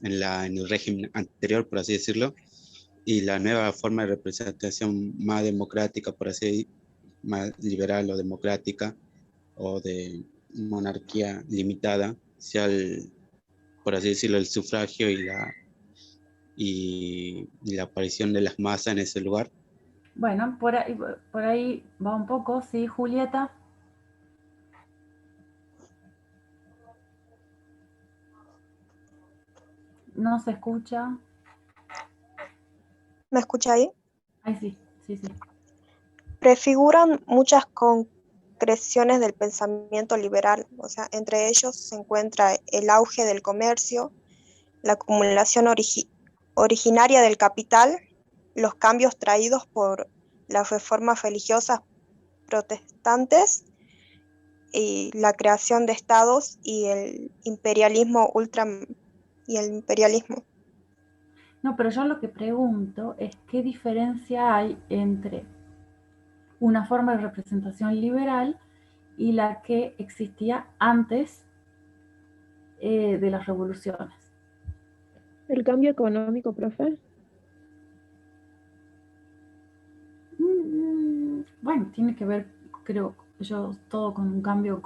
Speaker 15: en el régimen anterior, por así decirlo, y la nueva forma de representación más democrática, por así, más liberal o democrática, o de monarquía limitada, sea por así decirlo, el sufragio y la aparición de las masas en ese lugar.
Speaker 1: Bueno, por ahí va un poco, ¿sí, Julieta? No se escucha.
Speaker 4: ¿Me escucha ahí?
Speaker 1: Ahí sí, sí.
Speaker 4: Prefiguran muchas concreciones del pensamiento liberal, o sea, entre ellos se encuentra el auge del comercio, la acumulación originaria del capital, los cambios traídos por
Speaker 16: las reformas religiosas protestantes y la creación de estados y el imperialismo
Speaker 1: No, pero yo lo que pregunto es qué diferencia hay entre una forma de representación liberal y la que existía antes de las revoluciones.
Speaker 6: ¿El cambio económico, profe?
Speaker 1: Bueno, tiene que ver, creo yo, todo con cambios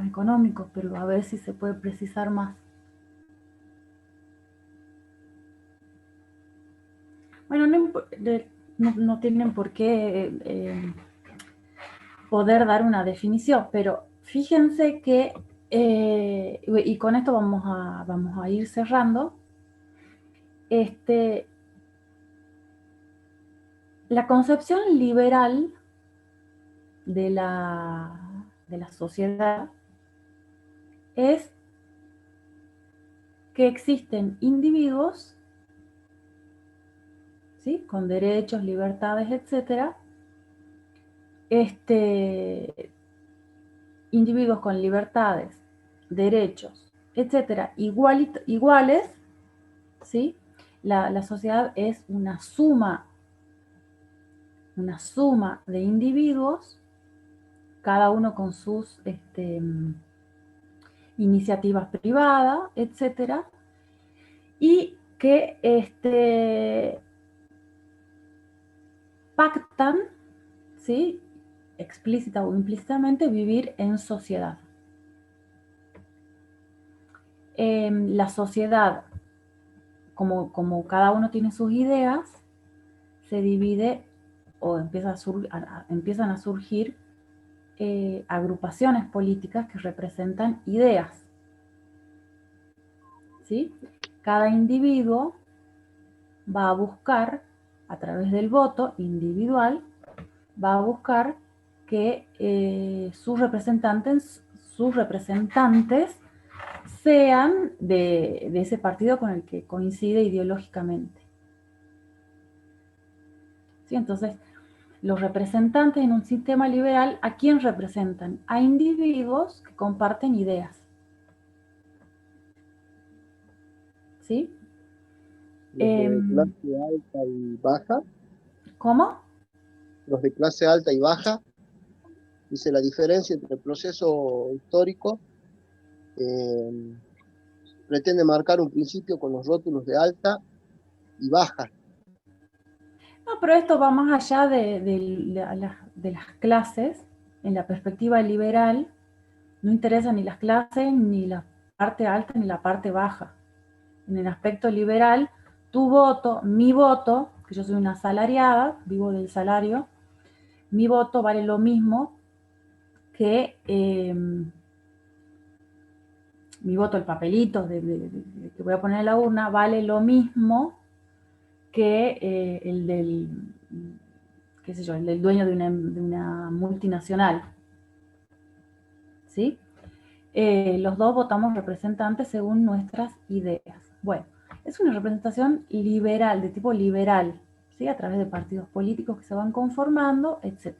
Speaker 1: económicos, pero a ver si se puede precisar más. Bueno, no tienen por qué poder dar una definición, pero fíjense que, y con esto vamos a ir cerrando, la concepción liberal de la sociedad es que existen individuos, ¿sí?, con derechos, libertades, etcétera, individuos con libertades, derechos, etcétera, iguales, ¿sí? La sociedad es una suma de individuos, cada uno con sus iniciativas privadas, etcétera, y que pactan, ¿sí?, explícita o implícitamente, vivir en sociedad. La sociedad, como cada uno tiene sus ideas, se divide o empiezan a surgir agrupaciones políticas que representan ideas, ¿sí? Cada individuo va a buscar, a través del voto individual, va a buscar que sus representantes sean de ese partido con el que coincide ideológicamente. ¿Sí? Entonces, los representantes en un sistema liberal, ¿a quién representan? A individuos que comparten ideas. ¿Sí?
Speaker 5: Los de clase alta y baja.
Speaker 1: ¿Cómo?
Speaker 5: Los de clase alta y baja. Dice la diferencia entre el proceso histórico pretende marcar un principio con los rótulos de alta y baja.
Speaker 1: No, pero esto va más allá de las clases. En la perspectiva liberal no interesan ni las clases, ni la parte alta, ni la parte baja. En el aspecto liberal, tu voto, mi voto, que yo soy una asalariada, vivo del salario, mi voto vale lo mismo que mi voto, el papelito que voy a poner en la urna, vale lo mismo que el del, qué sé yo, el del dueño de una multinacional. ¿Sí? Los dos votamos representantes según nuestras ideas. Bueno, es una representación liberal, de tipo liberal, ¿sí?, a través de partidos políticos que se van conformando, etc.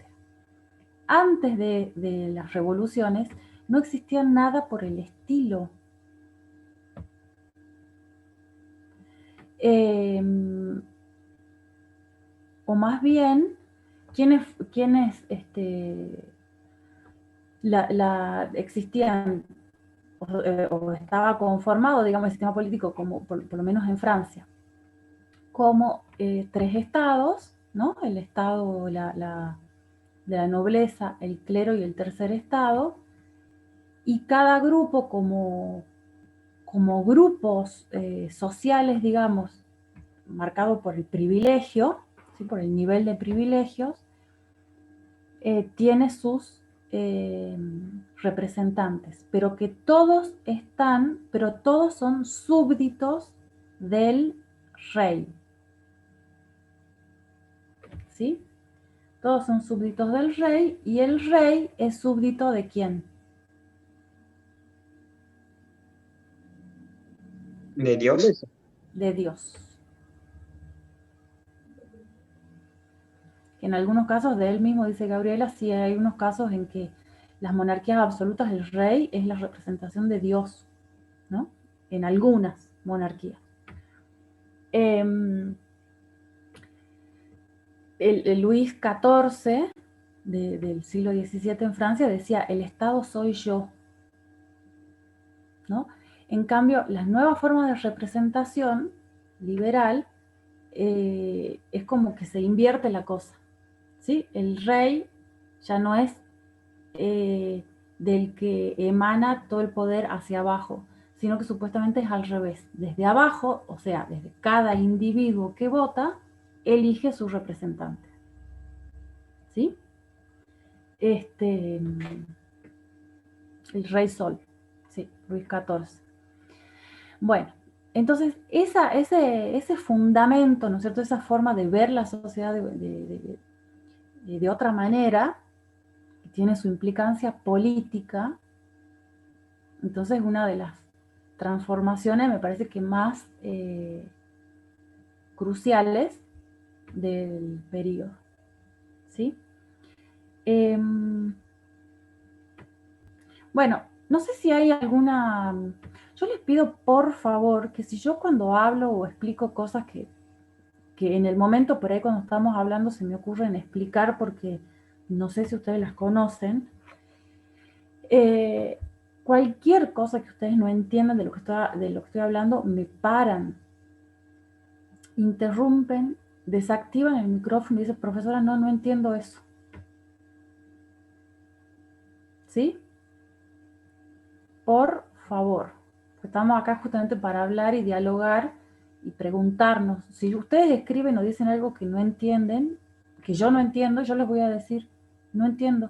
Speaker 1: Antes de las revoluciones no existía nada por el estilo. O más bien, quienes existían o estaba conformado, digamos, el sistema político, como por lo menos en Francia, como tres estados, ¿no? El estado de la nobleza, el clero y el tercer estado, y cada grupo como grupos sociales, digamos, marcado por el privilegio, ¿sí?, por el nivel de privilegios, tiene sus representantes, pero todos son súbditos del rey. ¿Sí? Todos son súbditos del rey, y el rey es súbdito ¿de quién?
Speaker 8: ¿De Dios?
Speaker 1: De Dios. que en algunos casos, de él mismo dice Gabriela, sí hay unos casos en que las monarquías absolutas, el rey es la representación de Dios, ¿no? En algunas monarquías. El Luis XIV del siglo XVII en Francia decía, el Estado soy yo, ¿no? En cambio, las nuevas formas de representación liberal es como que se invierte la cosa, ¿sí? El rey ya no es del que emana todo el poder hacia abajo, sino que supuestamente es al revés. Desde abajo, o sea, desde cada individuo que vota, elige su representante, ¿sí? El rey Sol, sí, Luis XIV. Bueno, entonces ese fundamento, ¿no es cierto?, esa forma de ver la sociedad de otra manera, que tiene su implicancia política, entonces una de las transformaciones me parece que más cruciales del periodo, ¿sí? Bueno, no sé si hay alguna... Yo les pido, por favor, que si yo cuando hablo o explico cosas que en el momento, por ahí cuando estamos hablando, se me ocurren explicar porque no sé si ustedes las conocen, cualquier cosa que ustedes no entiendan de lo que estoy hablando, me paran, interrumpen, desactivan el micrófono y dicen, profesora, no entiendo eso. ¿Sí? Por favor, estamos acá justamente para hablar y dialogar y preguntarnos. Si ustedes escriben o dicen algo que no entienden, que yo no entiendo, yo les voy a decir, no entiendo.